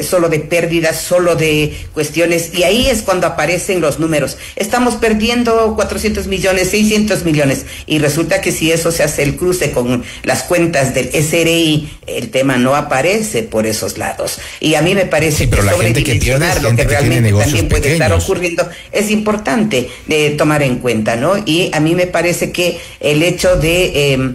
solo de pérdidas, solo de cuestiones, y ahí es cuando aparecen los números. Estamos perdiendo 400 millones, 600 millones, y resulta que si eso se hace el cruce con las cuentas del SRI, el tema no aparece por esos lados. Y a mí me parece que sobredimensionar lo que realmente también puede estar ocurriendo es importante de tomar en cuenta, ¿no? Y a mí me parece que el hecho de,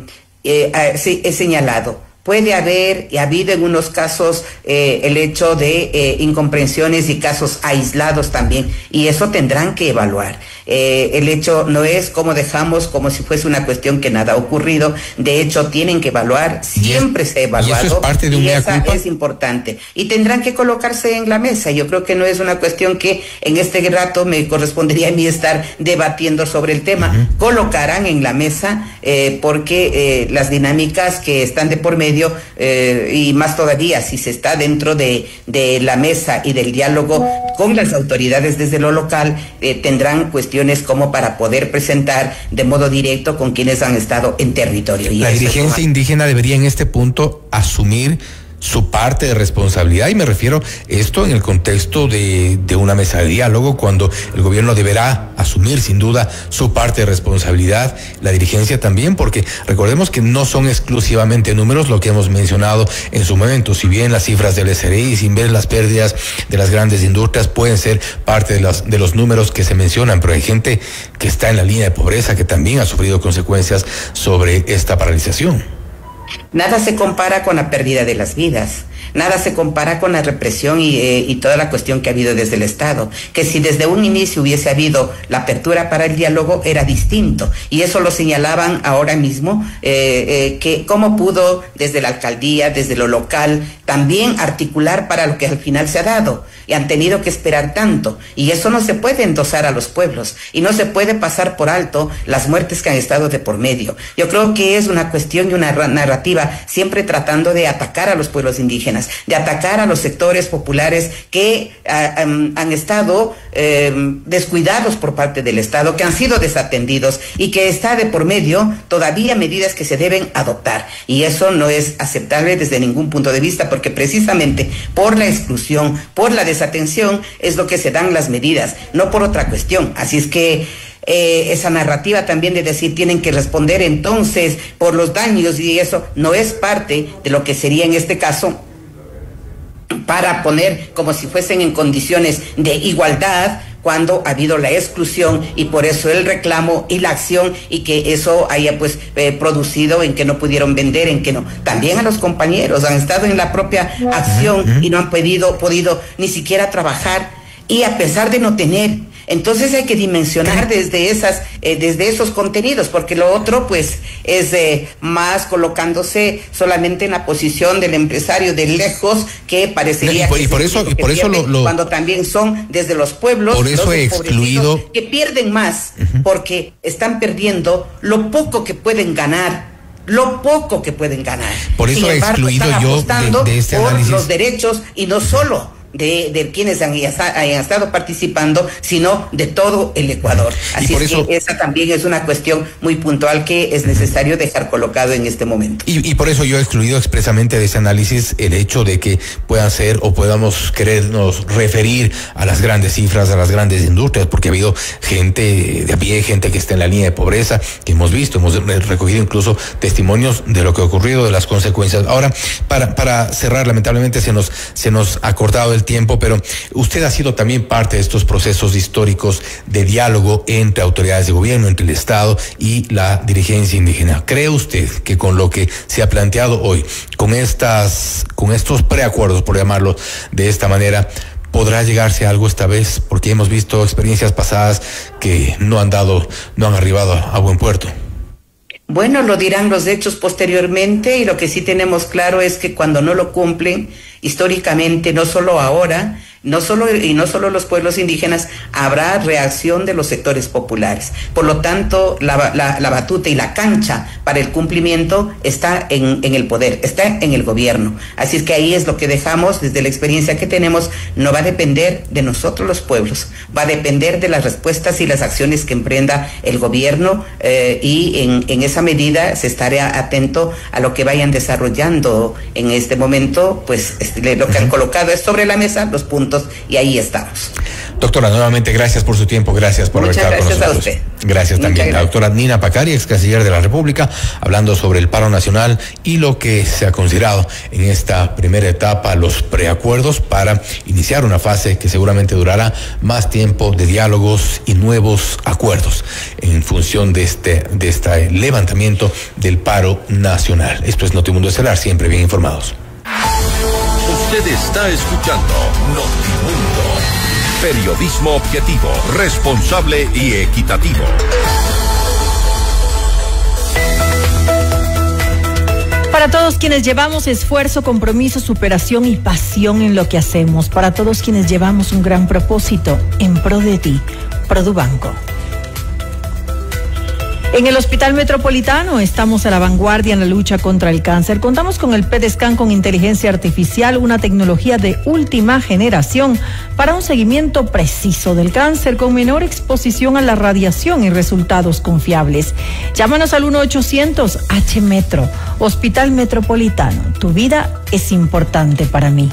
sí, he señalado, Puede haber, y ha habido en unos casos, el hecho de incomprensiones y casos aislados también, y eso tendrán que evaluar. El hecho no es como dejamos como si fuese una cuestión que nada ha ocurrido. De hecho, tienen que evaluar, siempre se ha evaluado, y eso es parte de un mea culpa. Es importante. Y tendrán que colocarse en la mesa. Yo creo que no es una cuestión que en este rato me correspondería a mí estar debatiendo sobre el tema. Colocarán en la mesa, porque las dinámicas que están de por medio, y más todavía si se está dentro de la mesa y del diálogo con las autoridades desde lo local, tendrán cuestiones como para poder presentar de modo directo con quienes han estado en territorio. Y la dirigencia indígena debería en este punto asumir su parte de responsabilidad, y me refiero esto en el contexto de una mesa de diálogo, cuando el gobierno deberá asumir sin duda su parte de responsabilidad, la dirigencia también, porque recordemos que no son exclusivamente números lo que hemos mencionado en su momento. Si bien las cifras del SRI, sin ver las pérdidas de las grandes industrias, pueden ser parte de los números que se mencionan, pero hay gente que está en la línea de pobreza que también ha sufrido consecuencias sobre esta paralización. Nada se compara con la pérdida de las vidas. Nada se compara con la represión y toda la cuestión que ha habido desde el Estado, que si desde un inicio hubiese habido la apertura para el diálogo era distinto, y eso lo señalaban ahora mismo, que cómo pudo desde la alcaldía, desde lo local, también articular para lo que al final se ha dado, y han tenido que esperar tanto, y eso no se puede endosar a los pueblos, y no se puede pasar por alto las muertes que han estado de por medio. Yo creo que es una cuestión y una narrativa siempre tratando de atacar a los pueblos indígenas, de atacar a los sectores populares que han estado descuidados por parte del Estado, que han sido desatendidos, y que está de por medio todavía medidas que se deben adoptar, y eso no es aceptable desde ningún punto de vista, porque precisamente por la exclusión, por la desatención es lo que se dan las medidas, no por otra cuestión. Así es que esa narrativa también de decir tienen que responder entonces por los daños, y eso no es parte de lo que sería en este caso para poner como si fuesen en condiciones de igualdad, cuando ha habido la exclusión, y por eso el reclamo y la acción, y que eso haya pues producido en que no pudieron vender, en que no. También a los compañeros han estado en la propia acción y no han podido ni siquiera trabajar, y a pesar de no tener. Entonces hay que dimensionar desde esos contenidos, porque lo otro pues es más colocándose solamente en la posición del empresario de lejos, que parecería cuando también son desde los pueblos, por eso he excluido, que pierden más, porque están perdiendo lo poco que pueden ganar. Por eso he excluido yo de este análisis los derechos, y no solo de quienes han estado participando, sino de todo el Ecuador. Así es que esa también es una cuestión muy puntual que es necesario dejar colocado en este momento. Y por eso yo he excluido expresamente de ese análisis el hecho de que puedan ser o podamos querernos referir a las grandes cifras, a las grandes industrias, porque ha habido gente de a pie, gente que está en la línea de pobreza, que hemos recogido incluso testimonios de lo que ha ocurrido, de las consecuencias. Ahora, para cerrar, lamentablemente se nos ha cortado el tiempo, pero usted ha sido también parte de estos procesos históricos de diálogo entre autoridades de gobierno, entre el Estado y la dirigencia indígena. ¿Cree usted que con lo que se ha planteado hoy, con estos preacuerdos, por llamarlo de esta manera, podrá llegarse a algo esta vez? Porque hemos visto experiencias pasadas que no han arribado a buen puerto. Bueno, lo dirán los hechos posteriormente, y lo que sí tenemos claro es que cuando no lo cumplen, históricamente, no solo ahora, no solo los pueblos indígenas, habrá reacción de los sectores populares. Por lo tanto, la batuta y la cancha para el cumplimiento está en el poder, está en el gobierno. Así es que ahí es lo que dejamos desde la experiencia que tenemos. No va a depender de nosotros los pueblos, va a depender de las respuestas y las acciones que emprenda el gobierno, y en esa medida se estará atento a lo que vayan desarrollando en este momento. Pues lo que han colocado es sobre la mesa los puntos, y ahí estamos. Doctora, nuevamente gracias por su tiempo, gracias por haber estado con nosotros. Muchas gracias a usted. Gracias también. La doctora Nina Pacari, ex canciller de la República, hablando sobre el paro nacional y lo que se ha considerado en esta primera etapa, los preacuerdos para iniciar una fase que seguramente durará más tiempo de diálogos y nuevos acuerdos en función de este levantamiento del paro nacional. Esto es Notimundo Estelar, siempre bien informados. Usted está escuchando Notimundo. Periodismo objetivo, responsable y equitativo. Para todos quienes llevamos esfuerzo, compromiso, superación y pasión en lo que hacemos. Para todos quienes llevamos un gran propósito en pro de ti. Produbanco. En el Hospital Metropolitano estamos a la vanguardia en la lucha contra el cáncer. Contamos con el PET-Scan con inteligencia artificial, una tecnología de última generación para un seguimiento preciso del cáncer con menor exposición a la radiación y resultados confiables. Llámanos al 1-800-H-Metro. Hospital Metropolitano. Tu vida es importante para mí.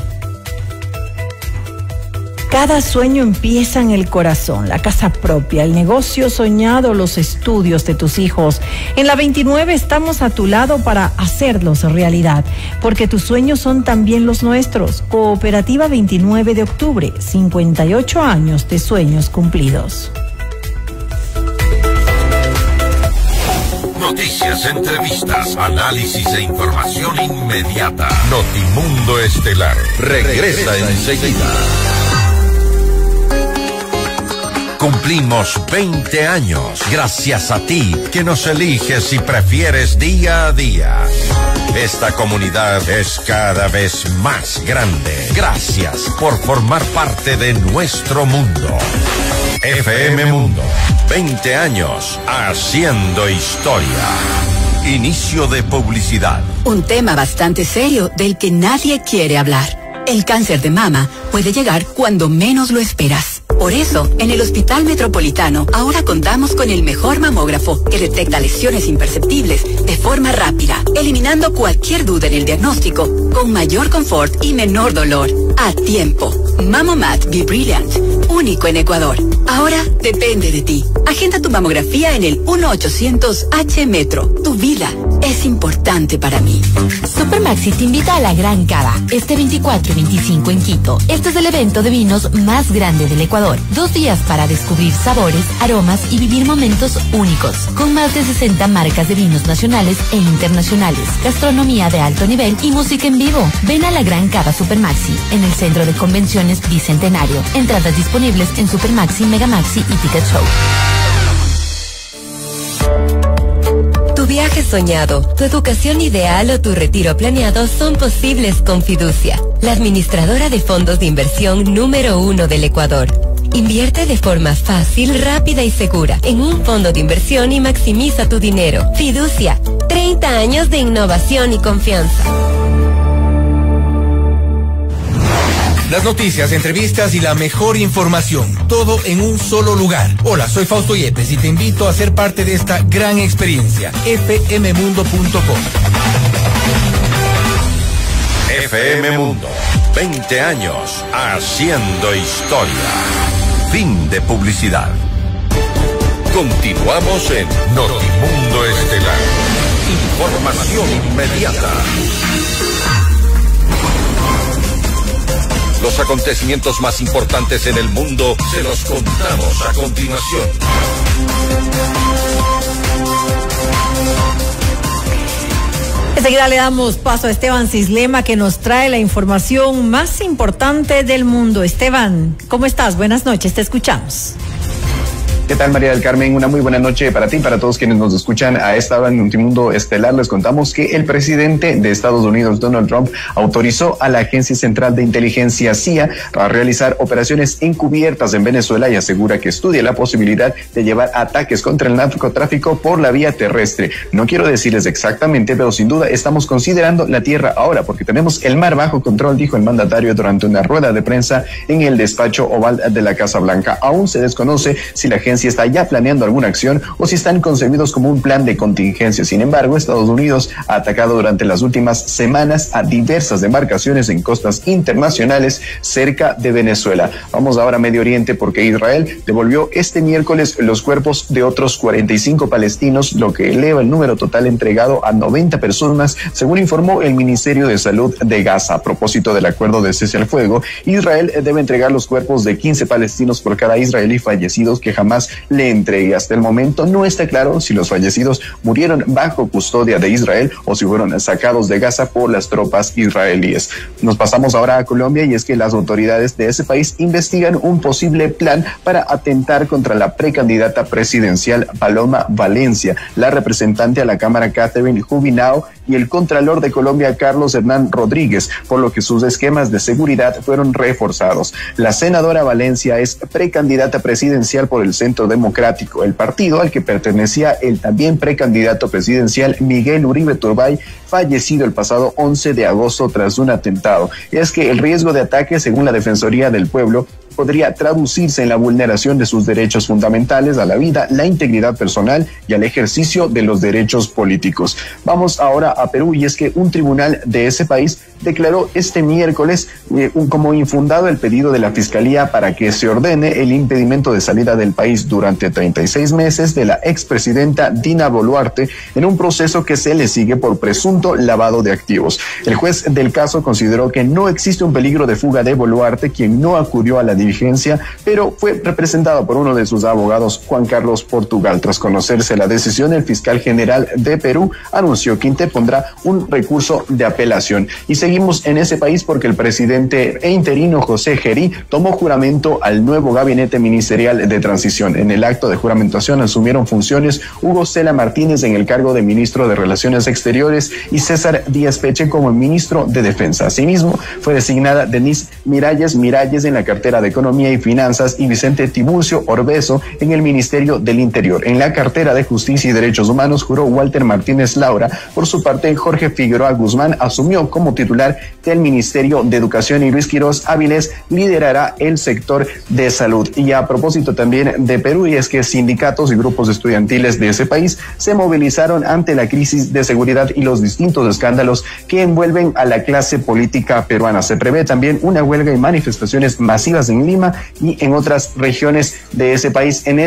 Cada sueño empieza en el corazón, la casa propia, el negocio soñado, los estudios de tus hijos. En la 29 estamos a tu lado para hacerlos realidad, porque tus sueños son también los nuestros. Cooperativa 29 de octubre, 58 años de sueños cumplidos. Noticias, entrevistas, análisis e información inmediata. Notimundo Estelar regresa enseguida. Cumplimos 20 años, gracias a ti que nos eliges y prefieres día a día. Esta comunidad es cada vez más grande. Gracias por formar parte de nuestro mundo. FM Mundo, 20 años haciendo historia. Inicio de publicidad. Un tema bastante serio del que nadie quiere hablar. El cáncer de mama puede llegar cuando menos lo esperas. Por eso, en el Hospital Metropolitano, ahora contamos con el mejor mamógrafo que detecta lesiones imperceptibles de forma rápida, eliminando cualquier duda en el diagnóstico, con mayor confort y menor dolor. A tiempo. Mamomat Be Brilliant, único en Ecuador. Ahora depende de ti. Agenda tu mamografía en el 1-800-H-Metro. Tu vida es importante para mí. Supermaxi te invita a la Gran Cava, este 24 y 25 en Quito. Este es el evento de vinos más grande del Ecuador. 2 días para descubrir sabores, aromas y vivir momentos únicos, con más de 60 marcas de vinos nacionales e internacionales, gastronomía de alto nivel y música en vivo. Ven a la Gran Cava Supermaxi, en el Centro de Convenciones Bicentenario. Entradas disponibles en Supermaxi, Megamaxi y Ticket Show. Tu viaje soñado, tu educación ideal o tu retiro planeado son posibles con Fiducia, la administradora de fondos de inversión número 1 del Ecuador. Invierte de forma fácil, rápida y segura en un fondo de inversión y maximiza tu dinero. Fiducia, 30 años de innovación y confianza. Las noticias, entrevistas y la mejor información, todo en un solo lugar. Hola, soy Fausto Yepes y te invito a ser parte de esta gran experiencia. fmmundo.com. FM Mundo, 20 años haciendo historia. Fin de publicidad. Continuamos en Notimundo Estelar. Información inmediata. Los acontecimientos más importantes en el mundo se los contamos a continuación. Enseguida le damos paso a Esteban Cislema, que nos trae la información más importante del mundo. Esteban, ¿cómo estás? Buenas noches, te escuchamos. ¿Qué tal, María del Carmen? Una muy buena noche para ti y para todos quienes nos escuchan a esta hora en Notimundo Estelar. Les contamos que el presidente de Estados Unidos, Donald Trump, autorizó a la Agencia Central de Inteligencia, CIA, a realizar operaciones encubiertas en Venezuela y asegura que estudia la posibilidad de llevar ataques contra el narcotráfico por la vía terrestre. No quiero decirles exactamente, pero sin duda estamos considerando la tierra ahora porque tenemos el mar bajo control, dijo el mandatario durante una rueda de prensa en el despacho oval de la Casa Blanca. Aún se desconoce si la Agencia si está ya planeando alguna acción o si están concebidos como un plan de contingencia. Sin embargo, Estados Unidos ha atacado durante las últimas semanas a diversas embarcaciones en costas internacionales cerca de Venezuela. Vamos ahora a Medio Oriente porque Israel devolvió este miércoles los cuerpos de otros 45 palestinos, lo que eleva el número total entregado a 90 personas, según informó el Ministerio de Salud de Gaza. A propósito del acuerdo de cese al fuego, Israel debe entregar los cuerpos de 15 palestinos por cada israelí fallecidos que jamás le entregue. Hasta el momento no está claro si los fallecidos murieron bajo custodia de Israel o si fueron sacados de Gaza por las tropas israelíes. Nos pasamos ahora a Colombia y es que las autoridades de ese país investigan un posible plan para atentar contra la precandidata presidencial Paloma Valencia, la representante a la Cámara Catherine Jubinao y el Contralor de Colombia Carlos Hernán Rodríguez, por lo que sus esquemas de seguridad fueron reforzados. La senadora Valencia es precandidata presidencial por el Centro Democrático, el partido al que pertenecía el también precandidato presidencial Miguel Uribe Turbay, fallecido el pasado 11 de agosto tras un atentado. Y es que el riesgo de ataque, según la Defensoría del Pueblo, podría traducirse en la vulneración de sus derechos fundamentales a la vida, la integridad personal y al ejercicio de los derechos políticos. Vamos ahora a Perú y es que un tribunal de ese país declaró este miércoles como infundado el pedido de la Fiscalía para que se ordene el impedimento de salida del país durante 36 meses de la expresidenta Dina Boluarte en un proceso que se le sigue por presunto lavado de activos. El juez del caso consideró que no existe un peligro de fuga de Boluarte, quien no acudió a la diligencia, pero fue representado por uno de sus abogados, Juan Carlos Portugal. Tras conocerse la decisión, el fiscal general de Perú anunció que interpondrá un recurso de apelación. Y seguimos en ese país porque el presidente interino José Gerí tomó juramento al nuevo gabinete ministerial de transición. En el acto de juramentación asumieron funciones Hugo Cela Martínez en el cargo de ministro de Relaciones Exteriores y César Díaz Peche como ministro de Defensa. Asimismo, fue designada Denise Miralles en la cartera de Economía y Finanzas y Vicente Tiburcio Orbeso en el Ministerio del Interior. En la cartera de Justicia y Derechos Humanos juró Walter Martínez Laura. Por su parte, Jorge Figueroa Guzmán asumió como titular del Ministerio de Educación y Luis Quirós Áviles liderará el sector de salud. Y a propósito también de Perú, y es que sindicatos y grupos estudiantiles de ese país se movilizaron ante la crisis de seguridad y los distintos escándalos que envuelven a la clase política peruana. Se prevé también una huelga y manifestaciones masivas en Lima y en otras regiones de ese país. En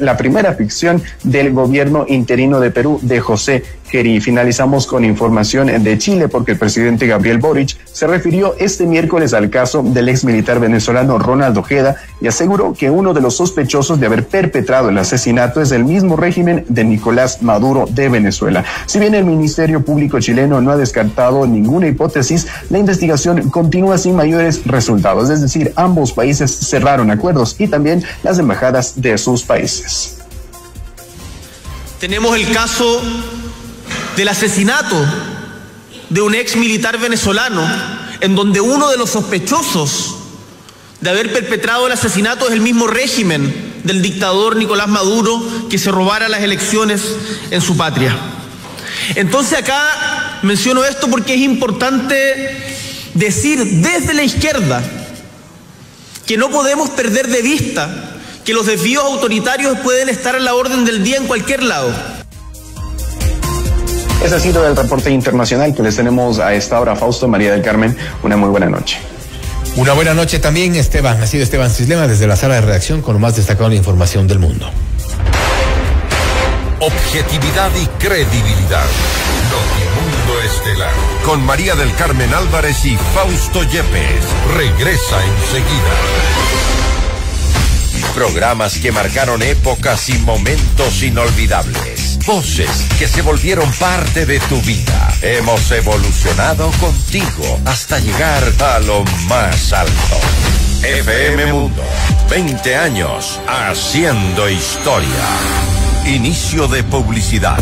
la primera ficción del gobierno interino de Perú de José Gerí. Finalizamos con información de Chile porque el presidente Gabriel Boric se refirió este miércoles al caso del ex militar venezolano Ronald Ojeda y aseguró que uno de los sospechosos de haber perpetrado el asesinato es el mismo régimen de Nicolás Maduro de Venezuela. Si bien el Ministerio Público chileno no ha descartado ninguna hipótesis, la investigación continúa sin mayores resultados, es decir, ambos países cerraron acuerdos y también las embajadas de sus países. Tenemos el caso del asesinato de un ex militar venezolano, en donde uno de los sospechosos de haber perpetrado el asesinato es el mismo régimen del dictador Nicolás Maduro, que se robara las elecciones en su patria. Entonces acá menciono esto porque es importante decir desde la izquierda que no podemos perder de vista que los desvíos autoritarios pueden estar a la orden del día en cualquier lado. Ese ha sido el reporte internacional que les tenemos a esta hora. Fausto, María del Carmen, una muy buena noche. Una buena noche también, Esteban. Ha sido Esteban Cislema desde la sala de redacción con lo más destacado de la información del mundo. Objetividad y credibilidad. Notimundo Estelar. Con María del Carmen Álvarez y Fausto Yepes. Regresa enseguida. Programas que marcaron épocas y momentos inolvidables. Voces que se volvieron parte de tu vida. Hemos evolucionado contigo hasta llegar a lo más alto. FM Mundo. 20 años haciendo historia. Inicio de publicidad.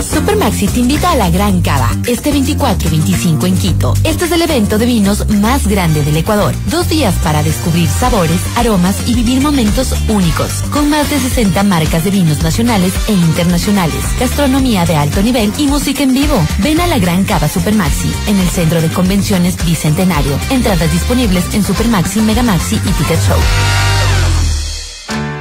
Supermaxi te invita a la Gran Cava, este 24 y 25 en Quito. Este es el evento de vinos más grande del Ecuador. 2 días para descubrir sabores, aromas y vivir momentos únicos. Con más de 60 marcas de vinos nacionales e internacionales, gastronomía de alto nivel y música en vivo. Ven a la Gran Cava Supermaxi, en el Centro de Convenciones Bicentenario. Entradas disponibles en Supermaxi, Megamaxi y Ticket Show.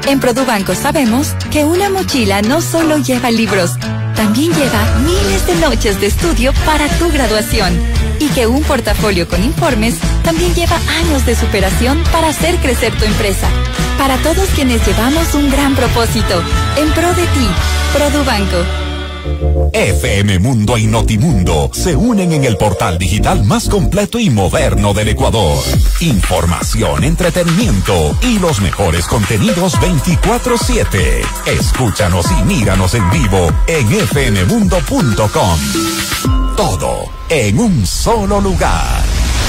En Produbanco sabemos que una mochila no solo lleva libros, también lleva miles de noches de estudio para tu graduación. Y que un portafolio con informes también lleva años de superación para hacer crecer tu empresa. Para todos quienes llevamos un gran propósito, en pro de ti, Produbanco. FM Mundo y Notimundo se unen en el portal digital más completo y moderno del Ecuador. Información, entretenimiento y los mejores contenidos 24/7. Escúchanos y míranos en vivo en fmmundo.com. Todo en un solo lugar.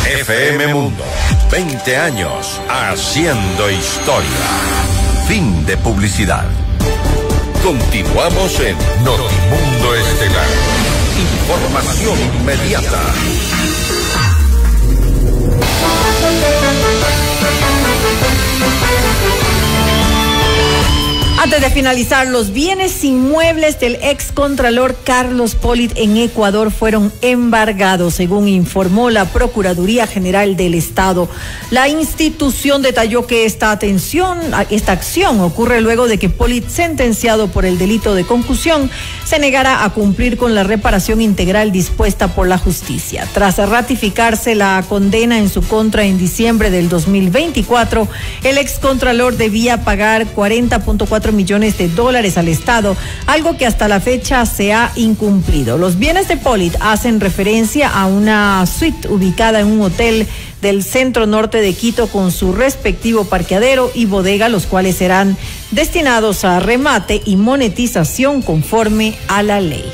FM Mundo, 20 años haciendo historia. Fin de publicidad. Continuamos en Notimundo Estelar. Información inmediata. Antes de finalizar, los bienes inmuebles del excontralor Carlos Polit en Ecuador fueron embargados, según informó la Procuraduría General del Estado. La institución detalló que esta acción ocurre luego de que Polit, sentenciado por el delito de concusión, se negara a cumplir con la reparación integral dispuesta por la justicia. Tras ratificarse la condena en su contra en diciembre del 2024, el excontralor debía pagar $40.4 millones al Estado, algo que hasta la fecha se ha incumplido. Los bienes de Polit hacen referencia a una suite ubicada en un hotel del centro norte de Quito con su respectivo parqueadero y bodega, los cuales serán destinados a remate y monetización conforme a la ley.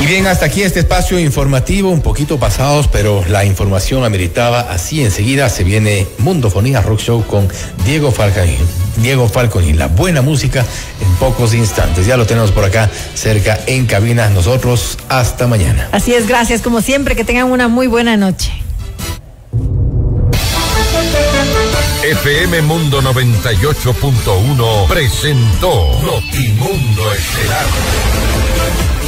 Y bien, hasta aquí este espacio informativo, un poquito pasados, pero la información ameritaba. Así enseguida se viene Mundofonía Rock Show con Diego Falcón y la buena música en pocos instantes. Ya lo tenemos por acá cerca en cabina. Nosotros hasta mañana. Así es, gracias como siempre, que tengan una muy buena noche. FM Mundo 98.1 presentó Notimundo Estelar.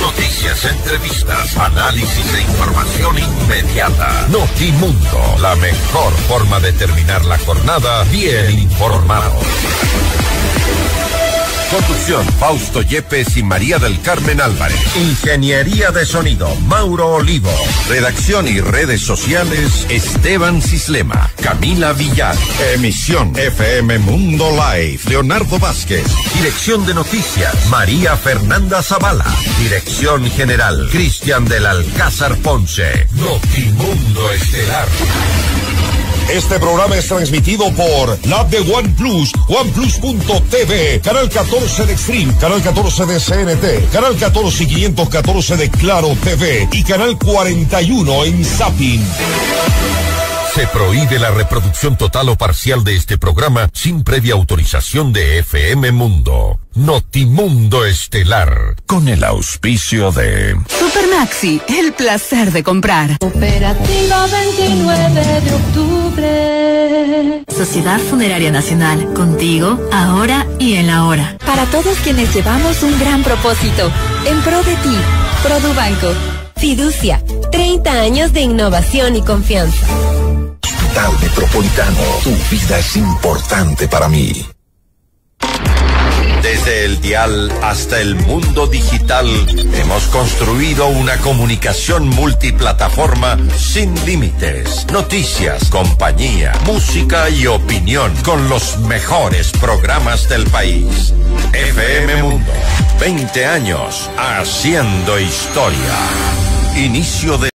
Noticias, entrevistas, análisis e información inmediata. Notimundo, la mejor forma de terminar la jornada bien informado. Conducción, Fausto Yepes y María del Carmen Álvarez. Ingeniería de sonido, Mauro Olivo. Redacción y redes sociales, Esteban Cislema, Camila Villar. Emisión, FM Mundo Live, Leonardo Vázquez. Dirección de noticias, María Fernanda Zavala. Dirección general, Cristian del Alcázar Ponce. Notimundo Estelar. Este programa es transmitido por la app de OnePlus, OnePlus.tv, Canal 14 de Extreme, Canal 14 de CNT, Canal 14 y 514 de Claro TV y Canal 41 en Zapping. Se prohíbe la reproducción total o parcial de este programa sin previa autorización de FM Mundo. Notimundo Estelar, con el auspicio de Supermaxi, el placer de comprar. Cooperativa 29 de octubre. Sociedad Funeraria Nacional, contigo, ahora y en la hora. Para todos quienes llevamos un gran propósito, en pro de ti, Produbanco. Fiducia, 30 años de innovación y confianza. Hospital Metropolitano, tu vida es importante para mí. Desde el dial hasta el mundo digital, hemos construido una comunicación multiplataforma sin límites. Noticias, compañía, música y opinión con los mejores programas del país. FM Mundo, 20 años haciendo historia. Inicio de